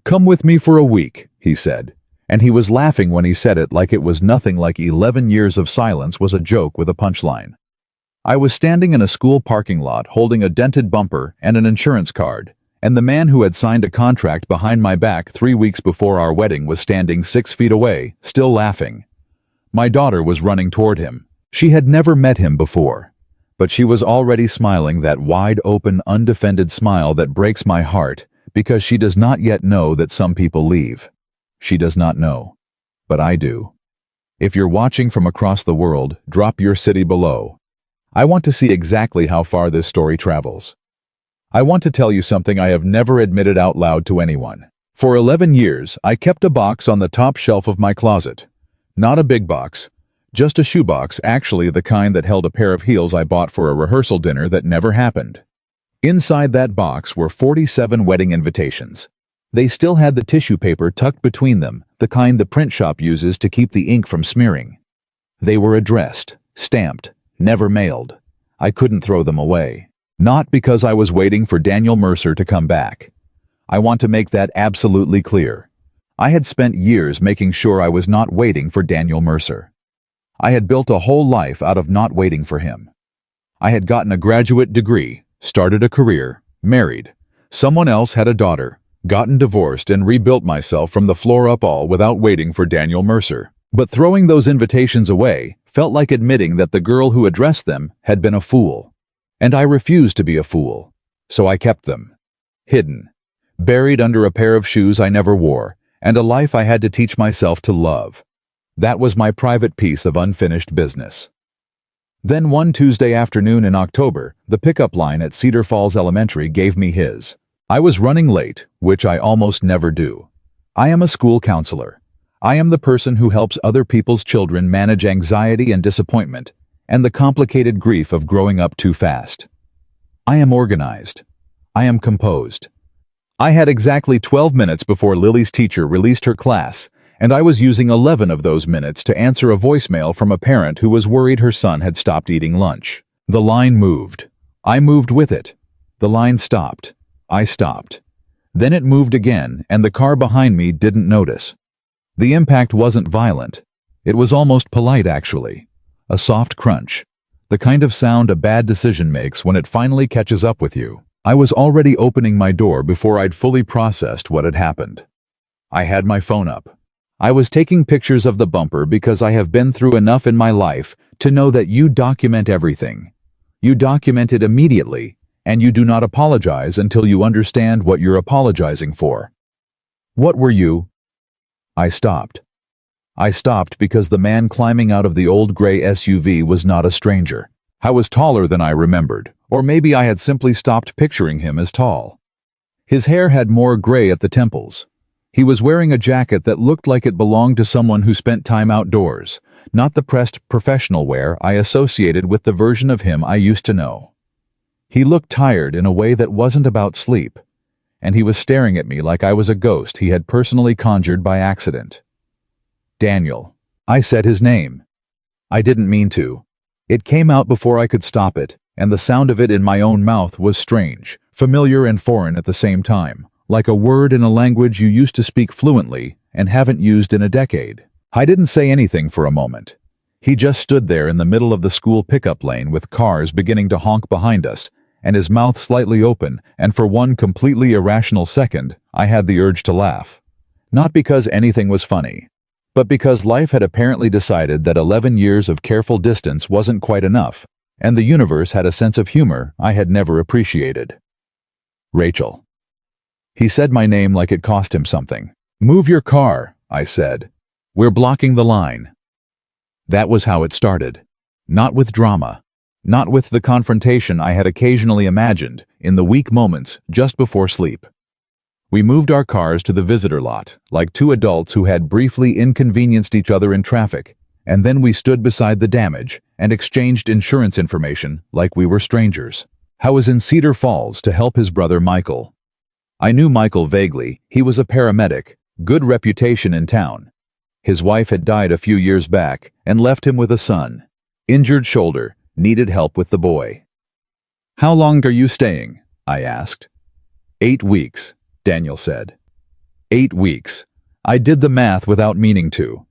"Come with me for a week," he said, and he was laughing when he said it like it was nothing like 11 years of silence was a joke with a punchline. I was standing in a school parking lot holding a dented bumper and an insurance card, and the man who had signed a contract behind my back 3 weeks before our wedding was standing 6 feet away, still laughing. My daughter was running toward him. She had never met him before, but she was already smiling that wide-open, undefended smile that breaks my heart because she does not yet know that some people leave. She does not know, but I do. If you're watching from across the world, drop your city below. I want to see exactly how far this story travels. I want to tell you something I have never admitted out loud to anyone. For 11 years, I kept a box on the top shelf of my closet. Not a big box, just a shoebox, actually the kind that held a pair of heels I bought for a rehearsal dinner that never happened. Inside that box were 47 wedding invitations. They still had the tissue paper tucked between them, the kind the print shop uses to keep the ink from smearing. They were addressed, stamped, never mailed. I couldn't throw them away. Not because I was waiting for Daniel Mercer to come back. I want to make that absolutely clear. I had spent years making sure I was not waiting for Daniel Mercer. I had built a whole life out of not waiting for him. I had gotten a graduate degree, started a career, married. Someone else had a daughter, gotten divorced, and rebuilt myself from the floor up, all without waiting for Daniel Mercer. But throwing those invitations away felt like admitting that the girl who addressed them had been a fool. And I refused to be a fool, so I kept them. Hidden, buried under a pair of shoes I never wore, and a life I had to teach myself to love. That was my private piece of unfinished business. Then one Tuesday afternoon in October, the pickup line at Cedar Falls Elementary gave me his. I was running late, which I almost never do. I am a school counselor. I am the person who helps other people's children manage anxiety and disappointment, and the complicated grief of growing up too fast. I am organized. I am composed. I had exactly 12 minutes before Lily's teacher released her class, and I was using 11 of those minutes to answer a voicemail from a parent who was worried her son had stopped eating lunch. The line moved. I moved with it. The line stopped. I stopped. Then it moved again, and the car behind me didn't notice. The impact wasn't violent. It was almost polite, actually. A soft crunch. The kind of sound a bad decision makes when it finally catches up with you. I was already opening my door before I'd fully processed what had happened. I had my phone up. I was taking pictures of the bumper because I have been through enough in my life to know that you document everything. You document it immediately, and you do not apologize until you understand what you're apologizing for. What were you? I stopped. I stopped because the man climbing out of the old gray SUV was not a stranger. I was taller than I remembered, or maybe I had simply stopped picturing him as tall. His hair had more gray at the temples. He was wearing a jacket that looked like it belonged to someone who spent time outdoors, not the pressed professional wear I associated with the version of him I used to know. He looked tired in a way that wasn't about sleep, and he was staring at me like I was a ghost he had personally conjured by accident. Daniel. I said his name. I didn't mean to. It came out before I could stop it, and the sound of it in my own mouth was strange, familiar and foreign at the same time, like a word in a language you used to speak fluently and haven't used in a decade. I didn't say anything for a moment. He just stood there in the middle of the school pickup lane with cars beginning to honk behind us, and his mouth slightly open, and for one completely irrational second, I had the urge to laugh. Not because anything was funny, but because life had apparently decided that 11 years of careful distance wasn't quite enough, and the universe had a sense of humor I had never appreciated. Rachel. He said my name like it cost him something. "Move your car," I said. "We're blocking the line." That was how it started. Not with drama. Not with the confrontation I had occasionally imagined in the weak moments just before sleep. We moved our cars to the visitor lot, like two adults who had briefly inconvenienced each other in traffic, and then we stood beside the damage and exchanged insurance information like we were strangers. I was in Cedar Falls to help his brother Michael. I knew Michael vaguely. He was a paramedic, good reputation in town. His wife had died a few years back and left him with a son. Injured shoulder, needed help with the boy. "How long are you staying?" I asked. 8 weeks, Daniel said. 8 weeks. I did the math without meaning to.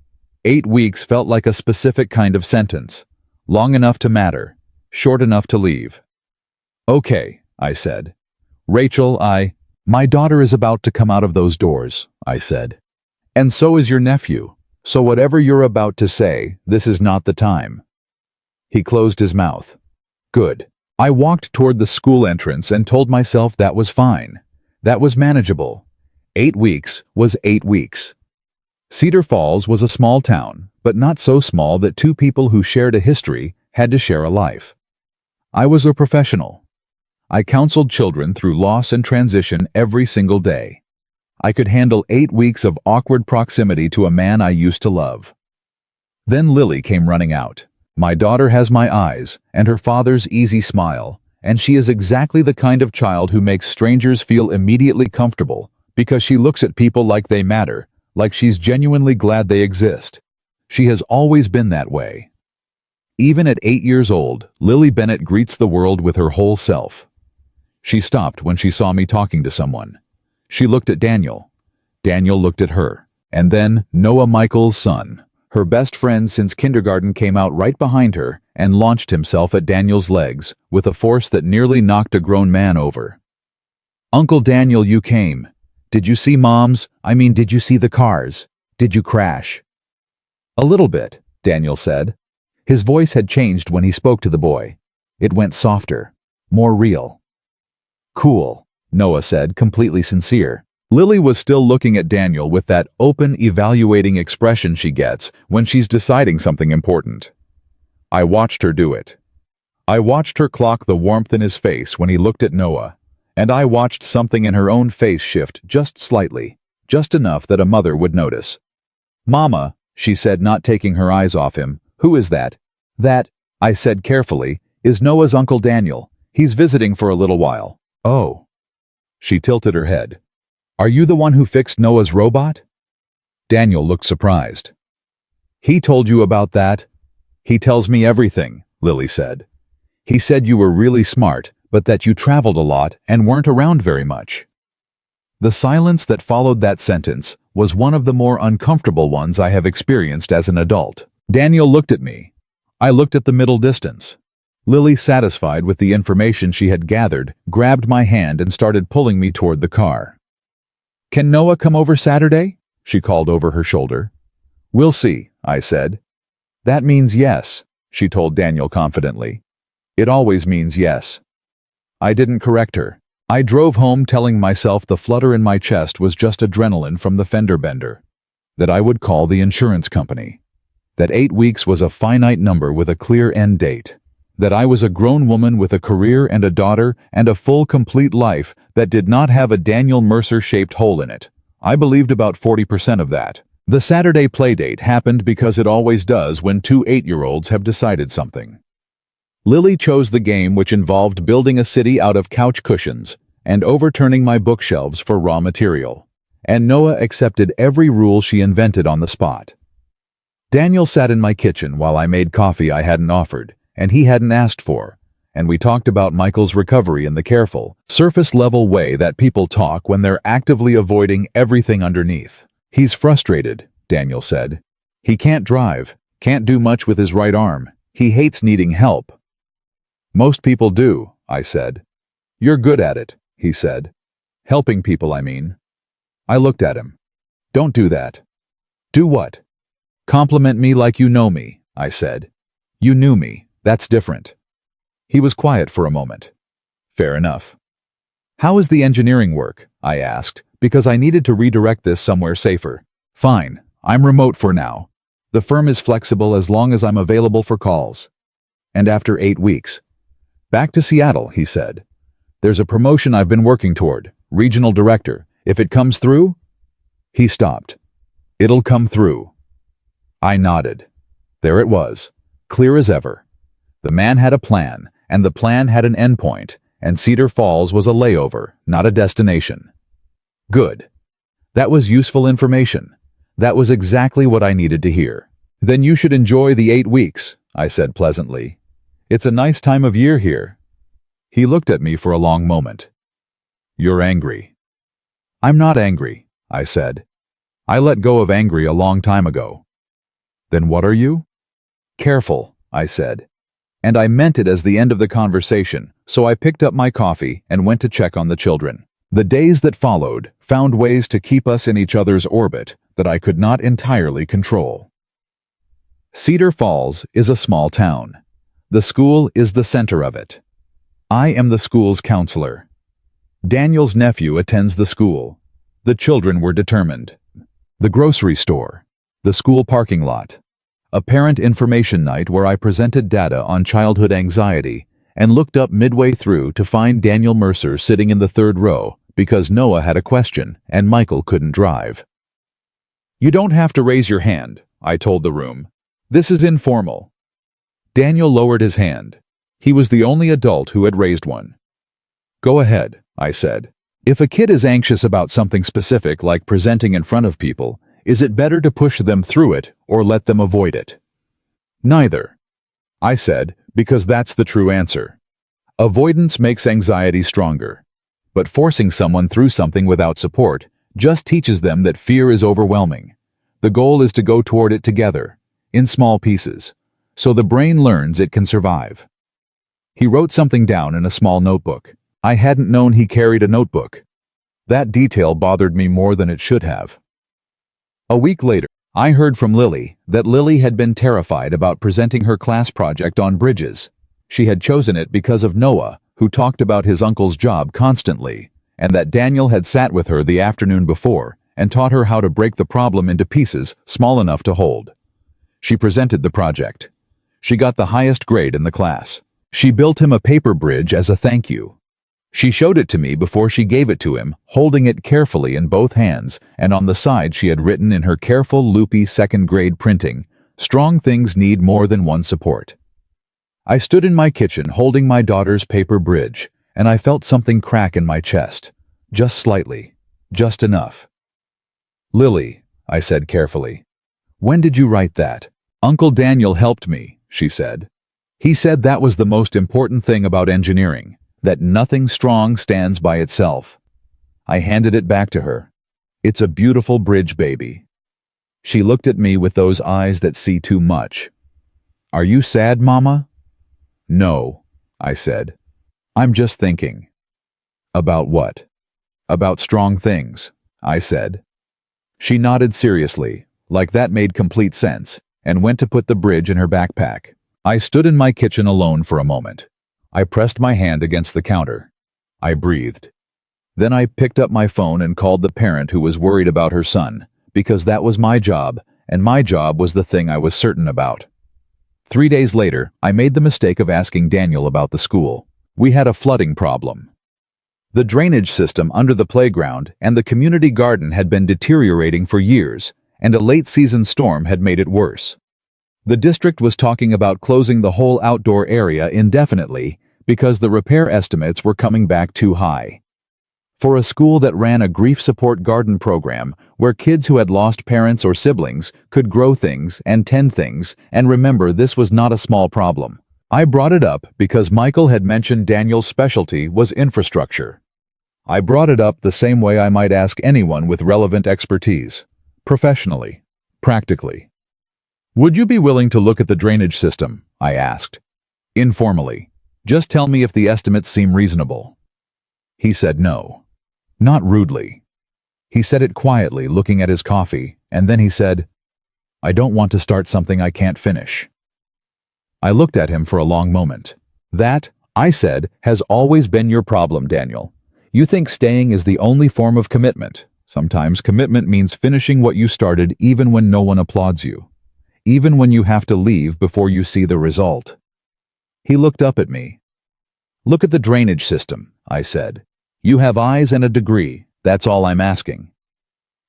8 weeks felt like a specific kind of sentence. Long enough to matter. Short enough to leave. Okay, I said. Rachel, my daughter is about to come out of those doors, I said. And so is your nephew. So whatever you're about to say, this is not the time. He closed his mouth. Good. I walked toward the school entrance and told myself that was fine. That was manageable. 8 weeks was 8 weeks. Cedar Falls was a small town, but not so small that two people who shared a history had to share a life. I was a professional. I counseled children through loss and transition every single day. I could handle 8 weeks of awkward proximity to a man I used to love. Then Lily came running out. My daughter has my eyes and her father's easy smile, and she is exactly the kind of child who makes strangers feel immediately comfortable because she looks at people like they matter, like she's genuinely glad they exist. She has always been that way. Even at 8 years old, Lily Bennett greets the world with her whole self. She stopped when she saw me talking to someone. She looked at Daniel. Daniel looked at her. And then Noah, Michael's son, her best friend since kindergarten, came out right behind her and launched himself at Daniel's legs with a force that nearly knocked a grown man over. Uncle Daniel, you came. Did you see did you see the cars? Did you crash? A little bit, Daniel said. His voice had changed when he spoke to the boy. It went softer, more real. Cool, Noah said, completely sincere. Lily was still looking at Daniel with that open, evaluating expression she gets when she's deciding something important. I watched her do it. I watched her clock the warmth in his face when he looked at Noah, and I watched something in her own face shift just slightly, just enough that a mother would notice. Mama, she said, not taking her eyes off him, who is that? That, I said carefully, is Noah's Uncle Daniel. He's visiting for a little while. Oh. She tilted her head. Are you the one who fixed Noah's robot? Daniel looked surprised. He told you about that? He tells me everything, Lily said. He said you were really smart, but that you traveled a lot and weren't around very much. The silence that followed that sentence was one of the more uncomfortable ones I have experienced as an adult. Daniel looked at me. I looked at the middle distance. Lily, satisfied with the information she had gathered, grabbed my hand and started pulling me toward the car. Can Noah come over Saturday? She called over her shoulder. We'll see, I said. That means yes, she told Daniel confidently. It always means yes. I didn't correct her. I drove home telling myself the flutter in my chest was just adrenaline from the fender bender. That I would call the insurance company. That 8 weeks was a finite number with a clear end date. That I was a grown woman with a career and a daughter and a full, complete life that did not have a Daniel Mercer-shaped hole in it. I believed about 40% of that. The Saturday playdate happened because it always does when two 8-year-olds have decided something. Lily chose the game which involved building a city out of couch cushions and overturning my bookshelves for raw material. And Noah accepted every rule she invented on the spot. Daniel sat in my kitchen while I made coffee I hadn't offered, and he hadn't asked for, and we talked about Michael's recovery in the careful, surface-level way that people talk when they're actively avoiding everything underneath. He's frustrated, Daniel said. He can't drive, can't do much with his right arm. He hates needing help. Most people do, I said. You're good at it, he said. Helping people, I mean. I looked at him. Don't do that. Do what? Compliment me like you know me, I said. You knew me. That's different. He was quiet for a moment. Fair enough. How is the engineering work? I asked, because I needed to redirect this somewhere safer. Fine, I'm remote for now. The firm is flexible as long as I'm available for calls. And after 8 weeks. Back to Seattle, he said. There's a promotion I've been working toward, regional director. If it comes through? He stopped. It'll come through. I nodded. There it was, clear as ever. The man had a plan, and the plan had an endpoint, and Cedar Falls was a layover, not a destination. Good. That was useful information. That was exactly what I needed to hear. Then you should enjoy the 8 weeks, I said pleasantly. It's a nice time of year here. He looked at me for a long moment. You're angry. I'm not angry, I said. I let go of angry a long time ago. Then what are you? Careful, I said. And I meant it as the end of the conversation, so I picked up my coffee and went to check on the children. The days that followed found ways to keep us in each other's orbit that I could not entirely control. Cedar Falls is a small town. The school is the center of it. I am the school's counselor. Daniel's nephew attends the school. The children were determined. The grocery store. The school parking lot. A parent information night where I presented data on childhood anxiety and looked up midway through to find Daniel Mercer sitting in the third row because Noah had a question and Michael couldn't drive. You don't have to raise your hand, I told the room. This is informal. Daniel lowered his hand. He was the only adult who had raised one. Go ahead, I said. If a kid is anxious about something specific like presenting in front of people, is it better to push them through it or let them avoid it? Neither. I said, because that's the true answer. Avoidance makes anxiety stronger. But forcing someone through something without support just teaches them that fear is overwhelming. The goal is to go toward it together, in small pieces, so the brain learns it can survive. He wrote something down in a small notebook. I hadn't known he carried a notebook. That detail bothered me more than it should have. A week later, I heard from Lily that Lily had been terrified about presenting her class project on bridges. She had chosen it because of Noah, who talked about his uncle's job constantly, and that Daniel had sat with her the afternoon before and taught her how to break the problem into pieces small enough to hold. She presented the project. She got the highest grade in the class. She built him a paper bridge as a thank you. She showed it to me before she gave it to him, holding it carefully in both hands, and on the side she had written in her careful, loopy second-grade printing, "Strong things need more than one support." I stood in my kitchen holding my daughter's paper bridge, and I felt something crack in my chest. Just slightly. Just enough. Lily, I said carefully, when did you write that? Uncle Daniel helped me, she said. He said that was the most important thing about engineering, that nothing strong stands by itself. I handed it back to her. It's a beautiful bridge, baby. She looked at me with those eyes that see too much. Are you sad, Mama? No, I said. I'm just thinking. About what? About strong things, I said. She nodded seriously, like that made complete sense, and went to put the bridge in her backpack. I stood in my kitchen alone for a moment. I pressed my hand against the counter. I breathed. Then I picked up my phone and called the parent who was worried about her son, because that was my job, and my job was the thing I was certain about. 3 days later, I made the mistake of asking Daniel about the school. We had a flooding problem. The drainage system under the playground and the community garden had been deteriorating for years, and a late-season storm had made it worse. The district was talking about closing the whole outdoor area indefinitely because the repair estimates were coming back too high. For a school that ran a grief support garden program where kids who had lost parents or siblings could grow things and tend things and remember this was not a small problem. I brought it up because Michael had mentioned Daniel's specialty was infrastructure. I brought it up the same way I might ask anyone with relevant expertise. Professionally. Practically. Would you be willing to look at the drainage system? I asked. Informally. Just tell me if the estimates seem reasonable. He said no. Not rudely. He said it quietly, looking at his coffee, and then he said, I don't want to start something I can't finish. I looked at him for a long moment. That, I said, has always been your problem, Daniel. You think staying is the only form of commitment. Sometimes commitment means finishing what you started even when no one applauds you. Even when you have to leave before you see the result. He looked up at me. Look at the drainage system, I said. You have eyes and a degree, that's all I'm asking.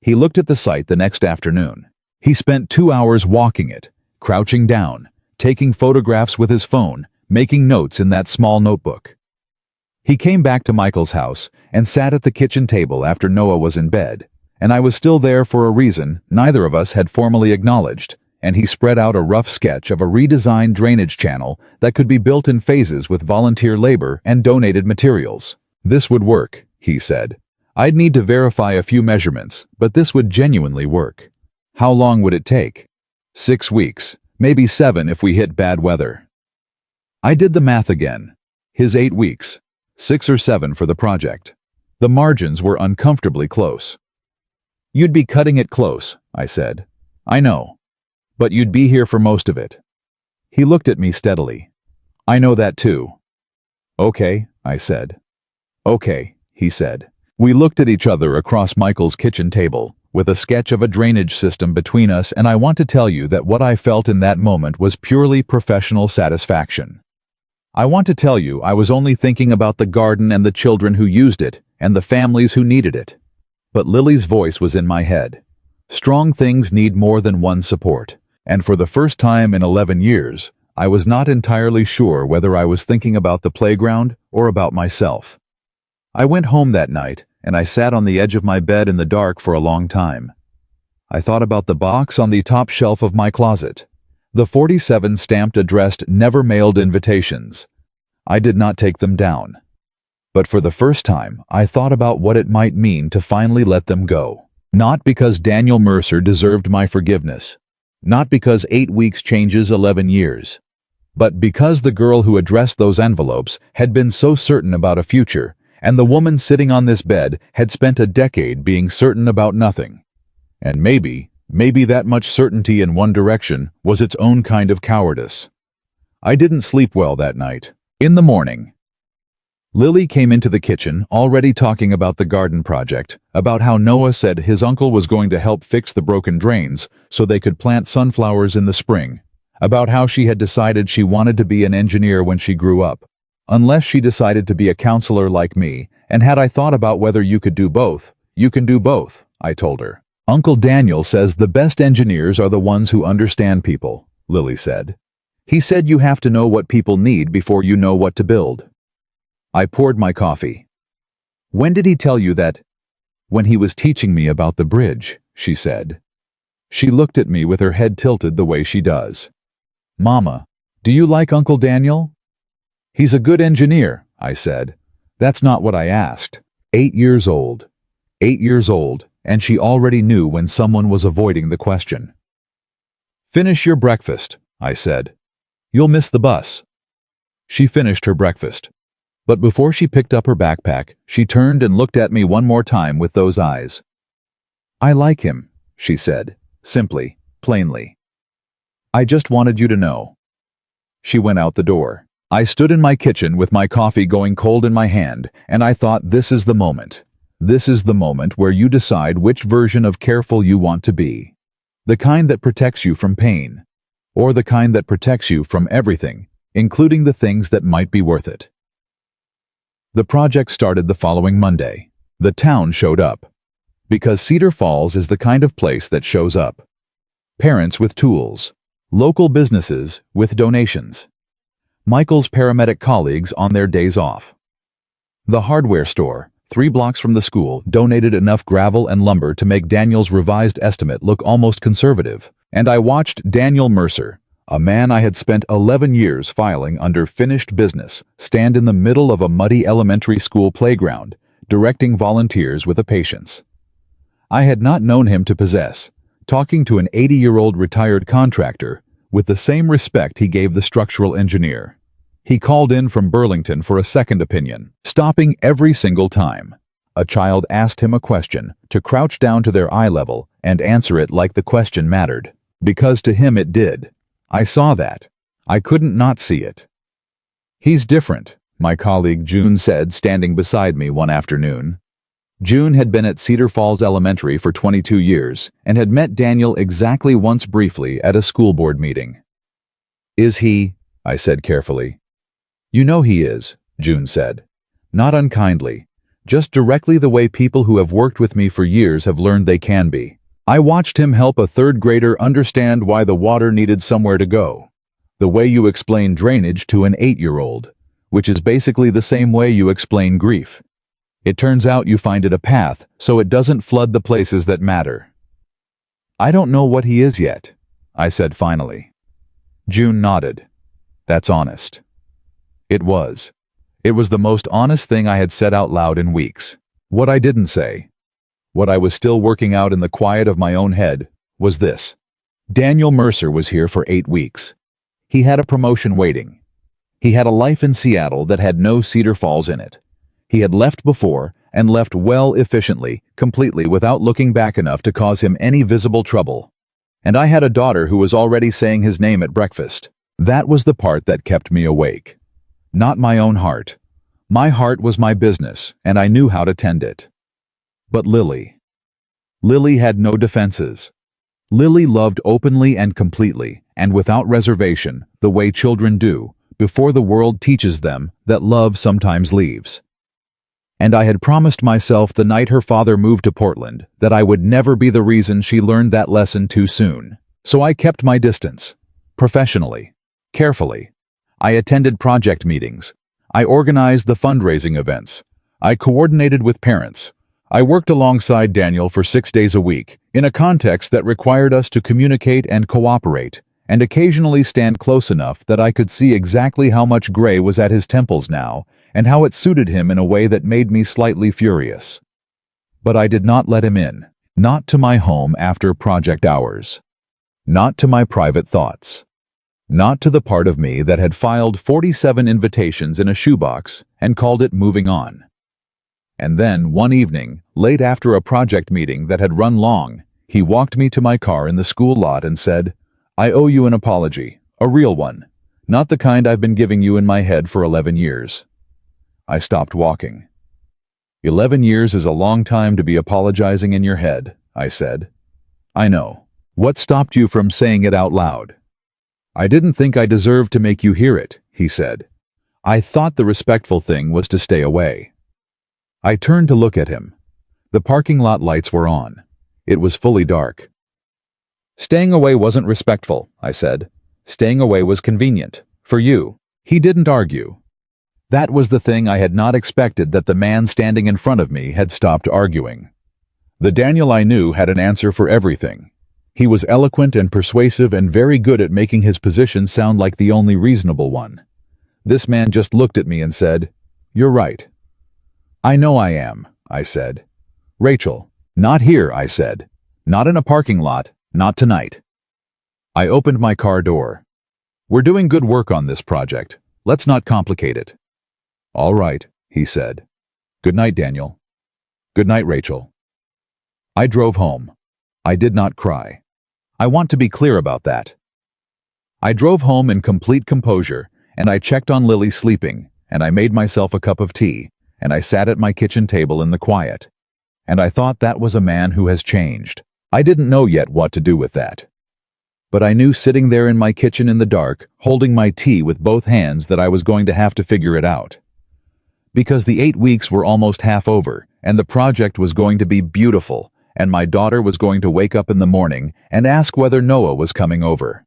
He looked at the site the next afternoon. He spent 2 hours walking it, crouching down, taking photographs with his phone, making notes in that small notebook. He came back to Michael's house and sat at the kitchen table after Noah was in bed, and I was still there for a reason neither of us had formally acknowledged, and he spread out a rough sketch of a redesigned drainage channel that could be built in phases with volunteer labor and donated materials. This would work, he said. I'd need to verify a few measurements, but this would genuinely work. How long would it take? 6 weeks, maybe 7 if we hit bad weather. I did the math again. His 8 weeks, 6 or 7 for the project. The margins were uncomfortably close. You'd be cutting it close, I said. I know. But you'd be here for most of it. He looked at me steadily. I know that too. Okay, I said. Okay, he said. We looked at each other across Michael's kitchen table, with a sketch of a drainage system between us, and I want to tell you that what I felt in that moment was purely professional satisfaction. I want to tell you I was only thinking about the garden and the children who used it, and the families who needed it. But Lily's voice was in my head. Strong things need more than one support, and for the first time in 11 years, I was not entirely sure whether I was thinking about the playground or about myself. I went home that night, and I sat on the edge of my bed in the dark for a long time. I thought about the box on the top shelf of my closet, the 47 stamped addressed never mailed invitations. I did not take them down. But for the first time, I thought about what it might mean to finally let them go. Not because Daniel Mercer deserved my forgiveness. Not because 8 weeks changes 11 years. But because the girl who addressed those envelopes had been so certain about a future, and the woman sitting on this bed had spent a decade being certain about nothing. And maybe that much certainty in one direction was its own kind of cowardice. I didn't sleep well that night. In the morning, Lily came into the kitchen already talking about the garden project, about how Noah said his uncle was going to help fix the broken drains so they could plant sunflowers in the spring, about how she had decided she wanted to be an engineer when she grew up, unless she decided to be a counselor like me, and had I thought about whether you could do both. You can do both, I told her. Uncle Daniel says the best engineers are the ones who understand people, Lily said. He said you have to know what people need before you know what to build. I poured my coffee. When did he tell you that? When he was teaching me about the bridge, she said. She looked at me with her head tilted the way she does. Mama, do you like Uncle Daniel? He's a good engineer, I said. That's not what I asked. 8 years old. 8 years old, and she already knew when someone was avoiding the question. Finish your breakfast, I said. You'll miss the bus. She finished her breakfast. But before she picked up her backpack, she turned and looked at me one more time with those eyes. I like him, she said, simply, plainly. I just wanted you to know. She went out the door. I stood in my kitchen with my coffee going cold in my hand, and I thought, this is the moment. This is the moment where you decide which version of careful you want to be. The kind that protects you from pain, or the kind that protects you from everything, including the things that might be worth it. The project started the following Monday. The town showed up. Because Cedar Falls is the kind of place that shows up. Parents with tools. Local businesses with donations. Michael's paramedic colleagues on their days off. The hardware store, 3 blocks from the school, donated enough gravel and lumber to make Daniel's revised estimate look almost conservative, and I watched Daniel Mercer, a man I had spent 11 years filing under finished business, stand in the middle of a muddy elementary school playground, directing volunteers with a patience I had not known him to possess, talking to an 80-year-old retired contractor with the same respect he gave the structural engineer. He called in from Burlington for a second opinion, stopping every single time a child asked him a question to crouch down to their eye level and answer it like the question mattered, because to him it did. I saw that. I couldn't not see it. He's different, my colleague June said, standing beside me one afternoon. June had been at Cedar Falls Elementary for 22 years and had met Daniel exactly once briefly at a school board meeting. Is he? I said carefully. You know he is, June said. Not unkindly, just directly the way people who have worked with me for years have learned they can be. I watched him help a third grader understand why the water needed somewhere to go. The way you explain drainage to an 8-year-old, which is basically the same way you explain grief. It turns out you find it a path so it doesn't flood the places that matter. I don't know what he is yet, I said finally. June nodded. That's honest. It was. It was the most honest thing I had said out loud in weeks. What I didn't say, what I was still working out in the quiet of my own head, was this. Daniel Mercer was here for 8 weeks. He had a promotion waiting. He had a life in Seattle that had no Cedar Falls in it. He had left before, and left well efficiently, completely without looking back enough to cause him any visible trouble. And I had a daughter who was already saying his name at breakfast. That was the part that kept me awake. Not my own heart. My heart was my business, and I knew how to tend it. But Lily. Lily had no defenses. Lily loved openly and completely, and without reservation, the way children do, before the world teaches them that love sometimes leaves. And I had promised myself the night her father moved to Portland that I would never be the reason she learned that lesson too soon. So I kept my distance. Professionally. Carefully. I attended project meetings. I organized the fundraising events. I coordinated with parents. I worked alongside Daniel for 6 days a week, in a context that required us to communicate and cooperate, and occasionally stand close enough that I could see exactly how much gray was at his temples now, and how it suited him in a way that made me slightly furious. But I did not let him in, not to my home after project hours, not to my private thoughts, not to the part of me that had filed 47 invitations in a shoebox and called it moving on. And then, one evening, late after a project meeting that had run long, he walked me to my car in the school lot and said, "I owe you an apology, a real one, not the kind I've been giving you in my head for 11 years. I stopped walking. 11 years is a long time to be apologizing in your head, I said. I know. What stopped you from saying it out loud? I didn't think I deserved to make you hear it, he said. I thought the respectful thing was to stay away. I turned to look at him. The parking lot lights were on. It was fully dark. Staying away wasn't respectful, I said. Staying away was convenient. For you. He didn't argue. That was the thing I had not expected, that the man standing in front of me had stopped arguing. The Daniel I knew had an answer for everything. He was eloquent and persuasive and very good at making his position sound like the only reasonable one. This man just looked at me and said, "You're right." "I know I am," I said. "Rachel, not here," I said. "Not in a parking lot, not tonight." I opened my car door. "We're doing good work on this project. Let's not complicate it." "All right," he said. "Good night, Daniel." "Good night, Rachel." I drove home. I did not cry. I want to be clear about that. I drove home in complete composure, and I checked on Lily sleeping, and I made myself a cup of tea, and I sat at my kitchen table in the quiet. And I thought that was a man who has changed. I didn't know yet what to do with that. But I knew sitting there in my kitchen in the dark, holding my tea with both hands, that I was going to have to figure it out. Because the 8 weeks were almost half over, and the project was going to be beautiful, and my daughter was going to wake up in the morning and ask whether Noah was coming over.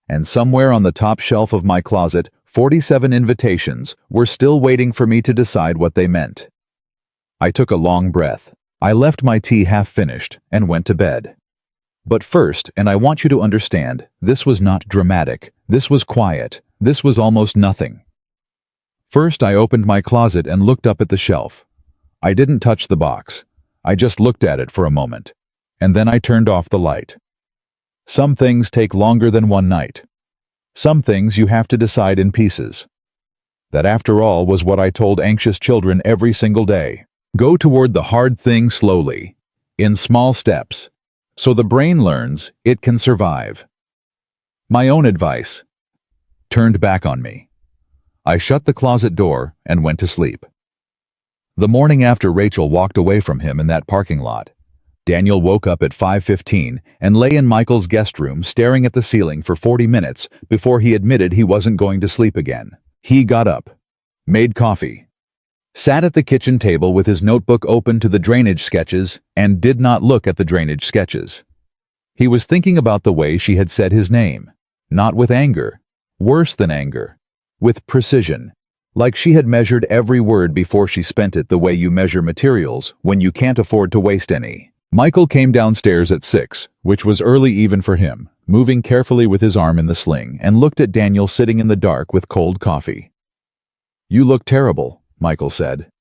And somewhere on the top shelf of my closet, 47 invitations were still waiting for me to decide what they meant. I took a long breath. I left my tea half finished and went to bed. But first, and I want you to understand, this was not dramatic, this was quiet, this was almost nothing. First, I opened my closet and looked up at the shelf. I didn't touch the box. I just looked at it for a moment. And then I turned off the light. Some things take longer than one night. Some things you have to decide in pieces. That, after all, was what I told anxious children every single day. Go toward the hard thing slowly, in small steps, so the brain learns it can survive. My own advice turned back on me. I shut the closet door and went to sleep. The morning after Rachel walked away from him in that parking lot, Daniel woke up at 5:15 and lay in Michael's guest room staring at the ceiling for 40 minutes before he admitted he wasn't going to sleep again. He got up, made coffee, sat at the kitchen table with his notebook open to the drainage sketches, and did not look at the drainage sketches. He was thinking about the way she had said his name, not with anger, worse than anger, with precision, like she had measured every word before she spent it, the way you measure materials when you can't afford to waste any. Michael came downstairs at 6, which was early even for him, moving carefully with his arm in the sling, and looked at Daniel sitting in the dark with cold coffee. "You look terrible," Michael said.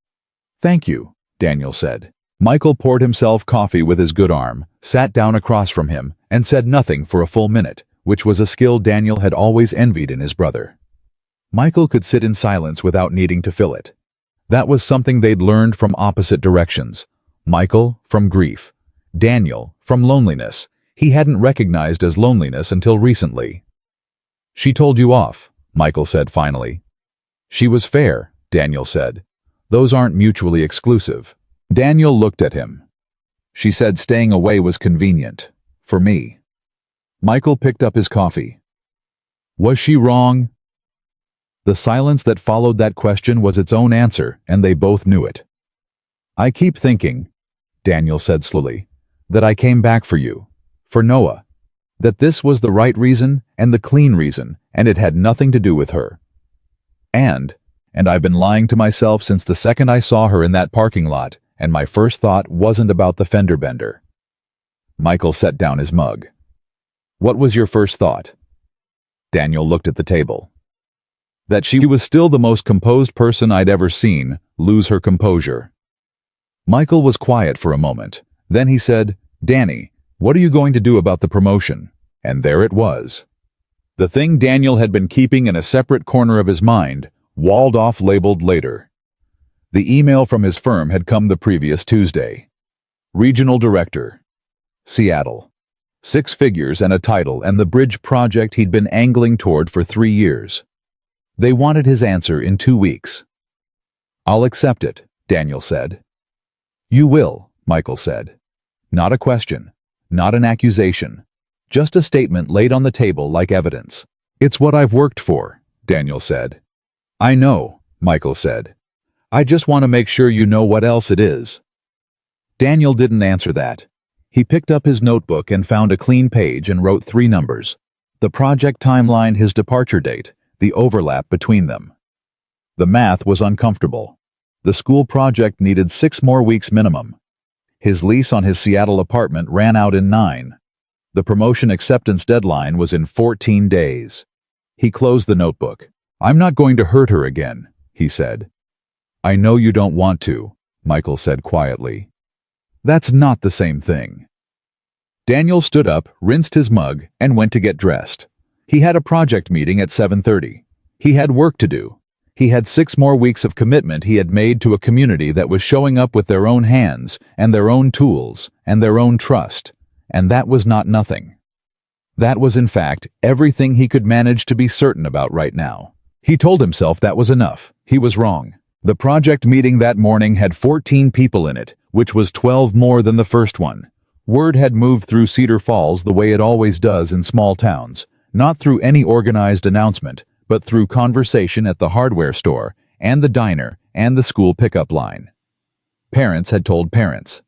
"Thank you," Daniel said. Michael poured himself coffee with his good arm, sat down across from him, and said nothing for a full minute, which was a skill Daniel had always envied in his brother. Michael could sit in silence without needing to fill it. That was something they'd learned from opposite directions. Michael from grief. Daniel from loneliness. He hadn't recognized as loneliness until recently. "She told you off," Michael said finally. "She was fair," Daniel said. "Those aren't mutually exclusive." Daniel looked at him. "She said staying away was convenient. For me." Michael picked up his coffee. "Was she wrong?" The silence that followed that question was its own answer, and they both knew it. "I keep thinking," Daniel said slowly, "that I came back for you, for Noah. That this was the right reason and the clean reason, and it had nothing to do with her. And I've been lying to myself since the second I saw her in that parking lot, and my first thought wasn't about the fender bender." Michael set down his mug. "What was your first thought?" Daniel looked at the table. "That she was still the most composed person I'd ever seen lose her composure." Michael was quiet for a moment. Then he said, "Danny, what are you going to do about the promotion?" And there it was. The thing Daniel had been keeping in a separate corner of his mind, walled off, labeled later. The email from his firm had come the previous Tuesday. Regional Director. Seattle. 6 figures and a title, and the bridge project he'd been angling toward for 3 years. They wanted his answer in 2 weeks. "I'll accept it," Daniel said. "You will," Michael said. Not a question, not an accusation, just a statement laid on the table like evidence. "It's what I've worked for," Daniel said. "I know," Michael said. "I just want to make sure you know what else it is." Daniel didn't answer that. He picked up his notebook and found a clean page and wrote 3 numbers. The project timeline, his departure date, the overlap between them. The math was uncomfortable. The school project needed 6 more weeks minimum. His lease on his Seattle apartment ran out in 9. The promotion acceptance deadline was in 14 days. He closed the notebook. "I'm not going to hurt her again," he said. "I know you don't want to," Michael said quietly. "That's not the same thing." Daniel stood up, rinsed his mug, and went to get dressed. He had a project meeting at 7:30. He had work to do. He had 6 more weeks of commitment he had made to a community that was showing up with their own hands, and their own tools, and their own trust, and that was not nothing. That was, in fact, everything he could manage to be certain about right now. He told himself that was enough. He was wrong. The project meeting that morning had 14 people in it, which was 12 more than the first one. Word had moved through Cedar Falls the way it always does in small towns, not through any organized announcement, but through conversation at the hardware store, and the diner, and the school pickup line. Parents had told parents.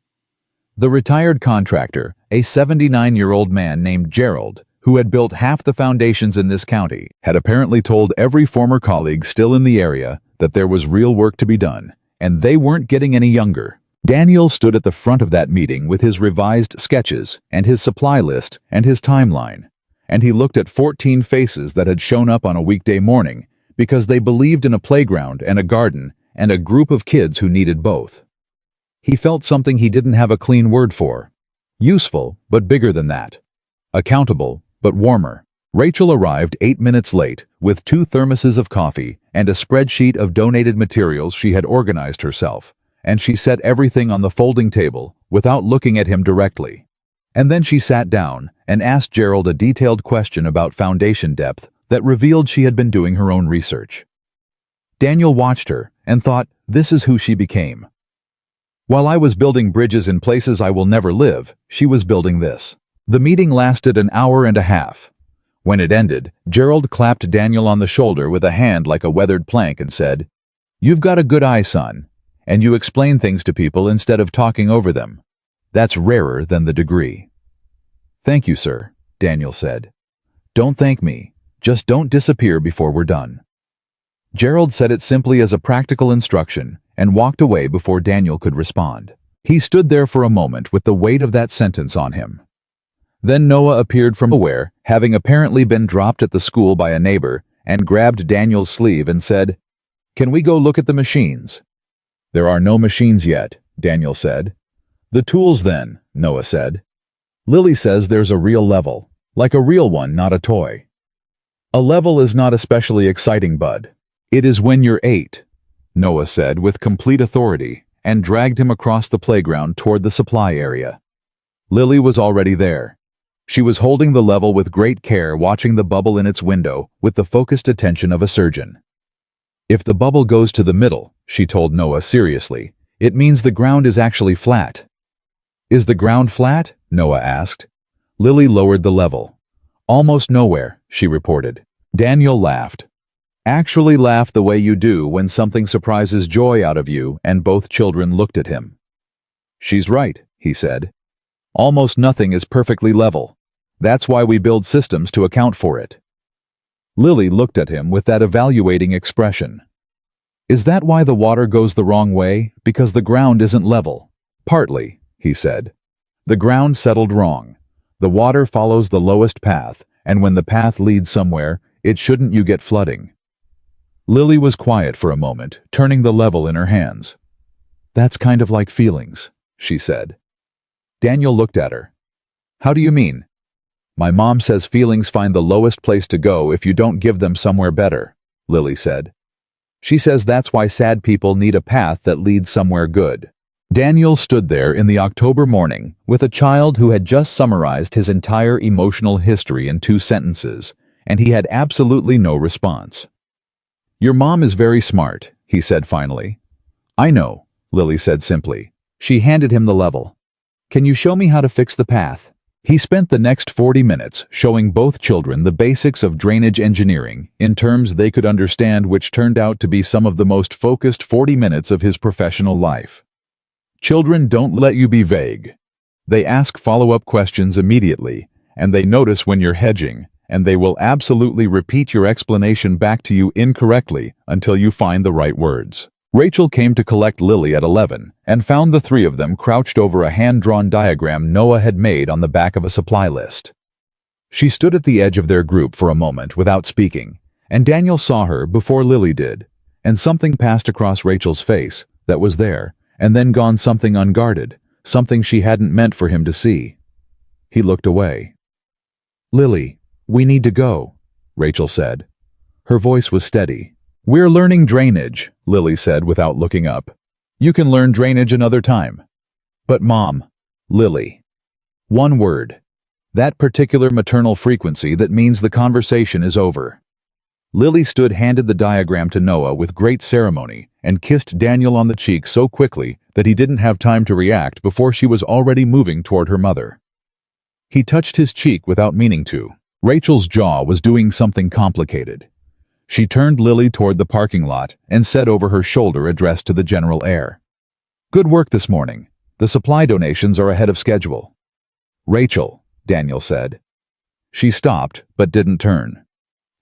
The retired contractor, a 79-year-old man named Gerald, who had built half the foundations in this county, had apparently told every former colleague still in the area that there was real work to be done, and they weren't getting any younger. Daniel stood at the front of that meeting with his revised sketches, and his supply list, and his timeline, and he looked at 14 faces that had shown up on a weekday morning because they believed in a playground and a garden and a group of kids who needed both. He felt something he didn't have a clean word for. Useful, but bigger than that. Accountable, but warmer. Rachel arrived 8 minutes late with 2 thermoses of coffee and a spreadsheet of donated materials she had organized herself, and she set everything on the folding table without looking at him directly. And then she sat down and asked Gerald a detailed question about foundation depth that revealed she had been doing her own research. Daniel watched her and thought, this is who she became. While I was building bridges in places I will never live, she was building this. The meeting lasted an hour and a half. When it ended, Gerald clapped Daniel on the shoulder with a hand like a weathered plank and said, "You've got a good eye, son, and you explain things to people instead of talking over them. That's rarer than the degree." "Thank you, sir," Daniel said. "Don't thank me. Just don't disappear before we're done." Gerald said it simply as a practical instruction and walked away before Daniel could respond. He stood there for a moment with the weight of that sentence on him. Then Noah appeared from nowhere, having apparently been dropped at the school by a neighbor, and grabbed Daniel's sleeve and said, "Can we go look at the machines?" "There are no machines yet," Daniel said. The tools then, Noah said. Lily says there's a real level, like a real one, not a toy. A level is not especially exciting, Bud. It is when you're 8, Noah said with complete authority, and dragged him across the playground toward the supply area. Lily was already there. She was holding the level with great care, watching the bubble in its window with the focused attention of a surgeon. If the bubble goes to the middle, she told Noah seriously, it means the ground is actually flat. Is the ground flat? Noah asked. Lily lowered the level. Almost nowhere, she reported. Daniel laughed. Actually laughed the way you do when something surprises joy out of you, and both children looked at him. She's right, he said. Almost nothing is perfectly level. That's why we build systems to account for it. Lily looked at him with that evaluating expression. Is that why the water goes the wrong way? Because the ground isn't level? Partly, he said. The ground settled wrong. The water follows the lowest path, and when the path leads somewhere, it shouldn't you get flooding. Lily was quiet for a moment, turning the level in her hands. That's kind of like feelings, she said. Daniel looked at her. How do you mean? My mom says feelings find the lowest place to go if you don't give them somewhere better, Lily said. She says that's why sad people need a path that leads somewhere good. Daniel stood there in the October morning with a child who had just summarized his entire emotional history in 2 sentences, and he had absolutely no response. Your mom is very smart, he said finally. I know, Lily said simply. She handed him the level. Can you show me how to fix the path? He spent the next 40 minutes showing both children the basics of drainage engineering in terms they could understand, which turned out to be some of the most focused 40 minutes of his professional life. Children don't let you be vague. They ask follow-up questions immediately, and they notice when you're hedging, and they will absolutely repeat your explanation back to you incorrectly until you find the right words. Rachel came to collect Lily at 11 and found the 3 of them crouched over a hand-drawn diagram Noah had made on the back of a supply list. She stood at the edge of their group for a moment without speaking, and Daniel saw her before Lily did, and something passed across Rachel's face that was there, and then gone, something unguarded, something she hadn't meant for him to see. He looked away. Lily, we need to go, Rachel said. Her voice was steady. We're learning drainage, Lily said without looking up. You can learn drainage another time. But Mom, Lily. One word. That particular maternal frequency that means the conversation is over. Lily handed the diagram to Noah with great ceremony and kissed Daniel on the cheek so quickly that he didn't have time to react before she was already moving toward her mother. He touched his cheek without meaning to. Rachel's jaw was doing something complicated. She turned Lily toward the parking lot and said over her shoulder, addressed to the general air. Good work this morning. The supply donations are ahead of schedule. Rachel, Daniel said. She stopped but didn't turn.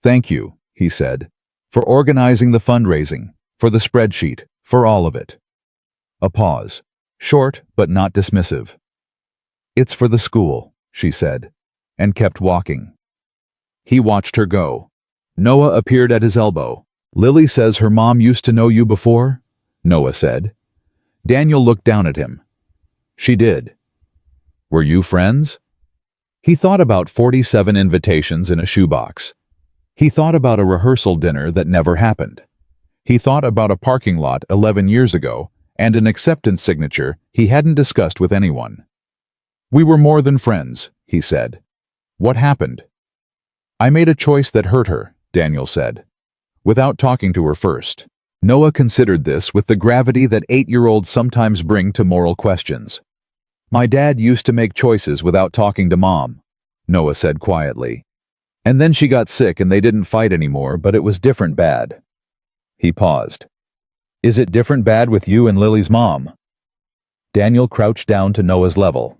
Thank you, he said, for organizing the fundraising, for the spreadsheet, for all of it. A pause, short but not dismissive. It's for the school, she said, and kept walking. He watched her go. Noah appeared at his elbow. Lily says her mom used to know you before? Noah said. Daniel looked down at him. She did. Were you friends? He thought about 47 invitations in a shoebox. He thought about a rehearsal dinner that never happened. He thought about a parking lot 11 years ago and an acceptance signature he hadn't discussed with anyone. We were more than friends, he said. What happened? I made a choice that hurt her, Daniel said, without talking to her first. Noah considered this with the gravity that 8-year-olds sometimes bring to moral questions. My dad used to make choices without talking to Mom, Noah said quietly. And then she got sick and they didn't fight anymore, but it was different bad. He paused. Is it different bad with you and Lily's mom? Daniel crouched down to Noah's level.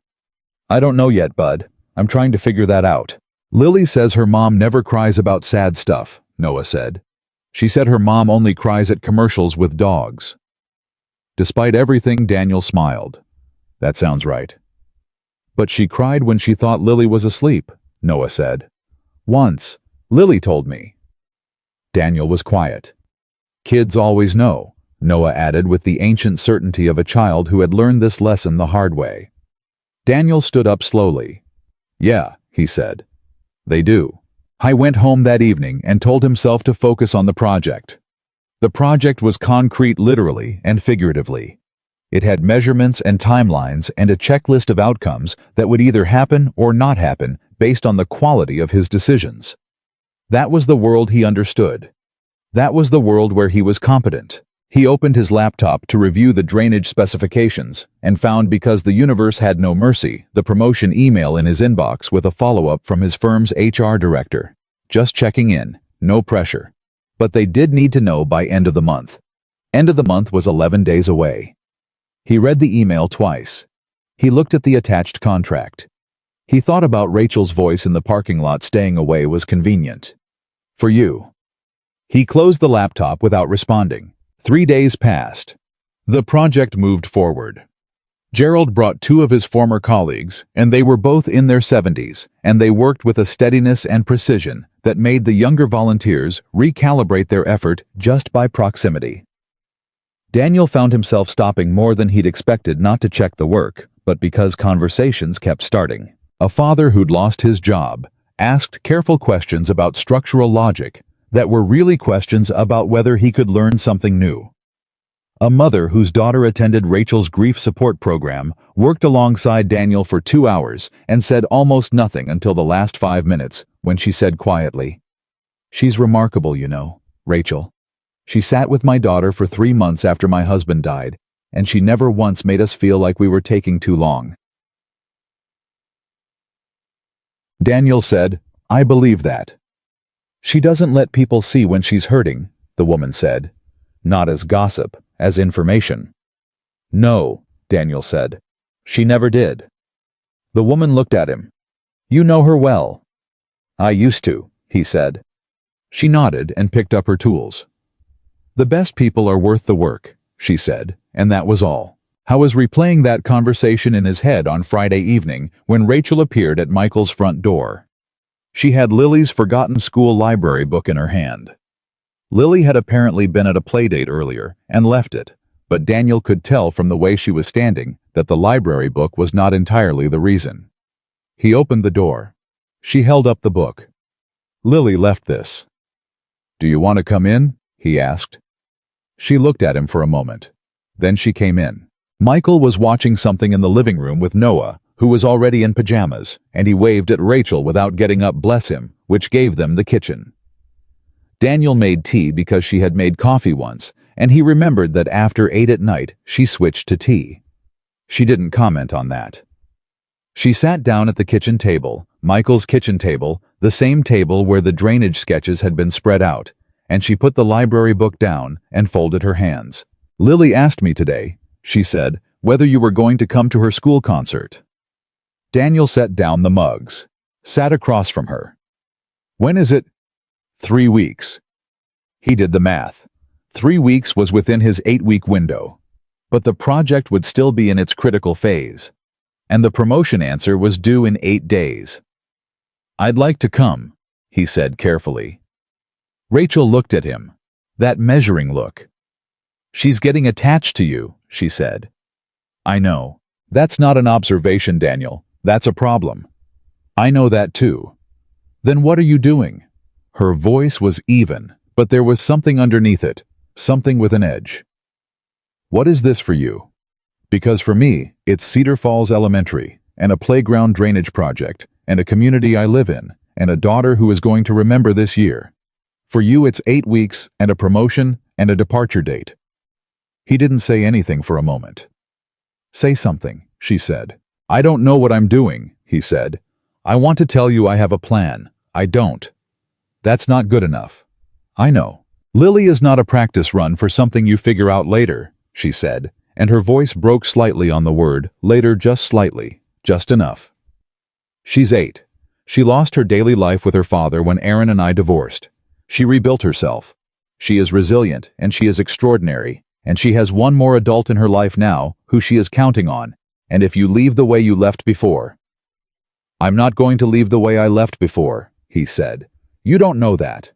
I don't know yet, Bud. I'm trying to figure that out. Lily says her mom never cries about sad stuff, Noah said. She said her mom only cries at commercials with dogs. Despite everything, Daniel smiled. That sounds right. But she cried when she thought Lily was asleep, Noah said. Once, Lily told me. Daniel was quiet. Kids always know, Noah added with the ancient certainty of a child who had learned this lesson the hard way. Daniel stood up slowly. Yeah, he said. They do. I went home that evening and told himself to focus on the project. The project was concrete literally and figuratively. It had measurements and timelines and a checklist of outcomes that would either happen or not happen based on the quality of his decisions. That was the world he understood. That was the world where he was competent. He opened his laptop to review the drainage specifications and found, because the universe had no mercy, the promotion email in his inbox with a follow-up from his firm's HR director. Just checking in, no pressure. But they did need to know by end of the month. End of the month was 11 days away. He read the email twice. He looked at the attached contract. He thought about Rachel's voice in the parking lot. Staying away was convenient. For you. He closed the laptop without responding. 3 days passed. The project moved forward. Gerald brought 2 of his former colleagues, and they were both in their 70s, and they worked with a steadiness and precision that made the younger volunteers recalibrate their effort just by proximity. Daniel found himself stopping more than he'd expected, not to check the work, but because conversations kept starting. A father who'd lost his job asked careful questions about structural logic that were really questions about whether he could learn something new. A mother whose daughter attended Rachel's grief support program worked alongside Daniel for 2 hours and said almost nothing until the last 5 minutes, when she said quietly, "She's remarkable, you know, Rachel. She sat with my daughter for 3 months after my husband died, and she never once made us feel like we were taking too long." Daniel said, "I believe that." "She doesn't let people see when she's hurting," the woman said. "Not as gossip, as information." "No," Daniel said. "She never did." The woman looked at him. "You know her well." "I used to," he said. She nodded and picked up her tools. "The best people are worth the work," she said, and that was all. I was replaying that conversation in his head on Friday evening when Rachel appeared at Michael's front door. She had Lily's forgotten school library book in her hand. Lily had apparently been at a playdate earlier and left it, but Daniel could tell from the way she was standing that the library book was not entirely the reason. He opened the door. She held up the book. "Lily left this." "Do you want to come in?" he asked. She looked at him for a moment. Then she came in. Michael was watching something in the living room with Noah, who was already in pajamas, and he waved at Rachel without getting up, bless him, which gave them the kitchen. Daniel made tea because she had made coffee once, and he remembered that after 8 at night she switched to tea. She didn't comment on that. She sat down at the kitchen table, Michael's kitchen table, the same table where the drainage sketches had been spread out, and she put the library book down and folded her hands. "Lily asked me today," she said, "whether you were going to come to her school concert." Daniel set down the mugs, sat across from her. "When is it?" 3 weeks. He did the math. 3 weeks was within his 8-week window. But the project would still be in its critical phase. And the promotion answer was due in 8 days. "I'd like to come," he said carefully. Rachel looked at him. That measuring look. "She's getting attached to you," she said. "I know. That's not an observation, Daniel. That's a problem." "I know that too." "Then what are you doing?" Her voice was even, but there was something underneath it, something with an edge. "What is this for you?" "Because for me, it's Cedar Falls Elementary, and a playground drainage project, and a community I live in, and a daughter who is going to remember this year. For you, it's 8 weeks, and a promotion, and a departure date." He didn't say anything for a moment. "Say something," she said. "I don't know what I'm doing," he said. "I want to tell you I have a plan. I don't." "That's not good enough." "I know. Lily is not a practice run for something you figure out later," she said, and her voice broke slightly on the word, later, just slightly, just enough. "She's 8. She lost her daily life with her father when Aaron and I divorced. She rebuilt herself. She is resilient, and she is extraordinary, and she has one more adult in her life now who she is counting on, and if you leave the way you left before—" "I'm not going to leave the way I left before," he said. "You don't know that."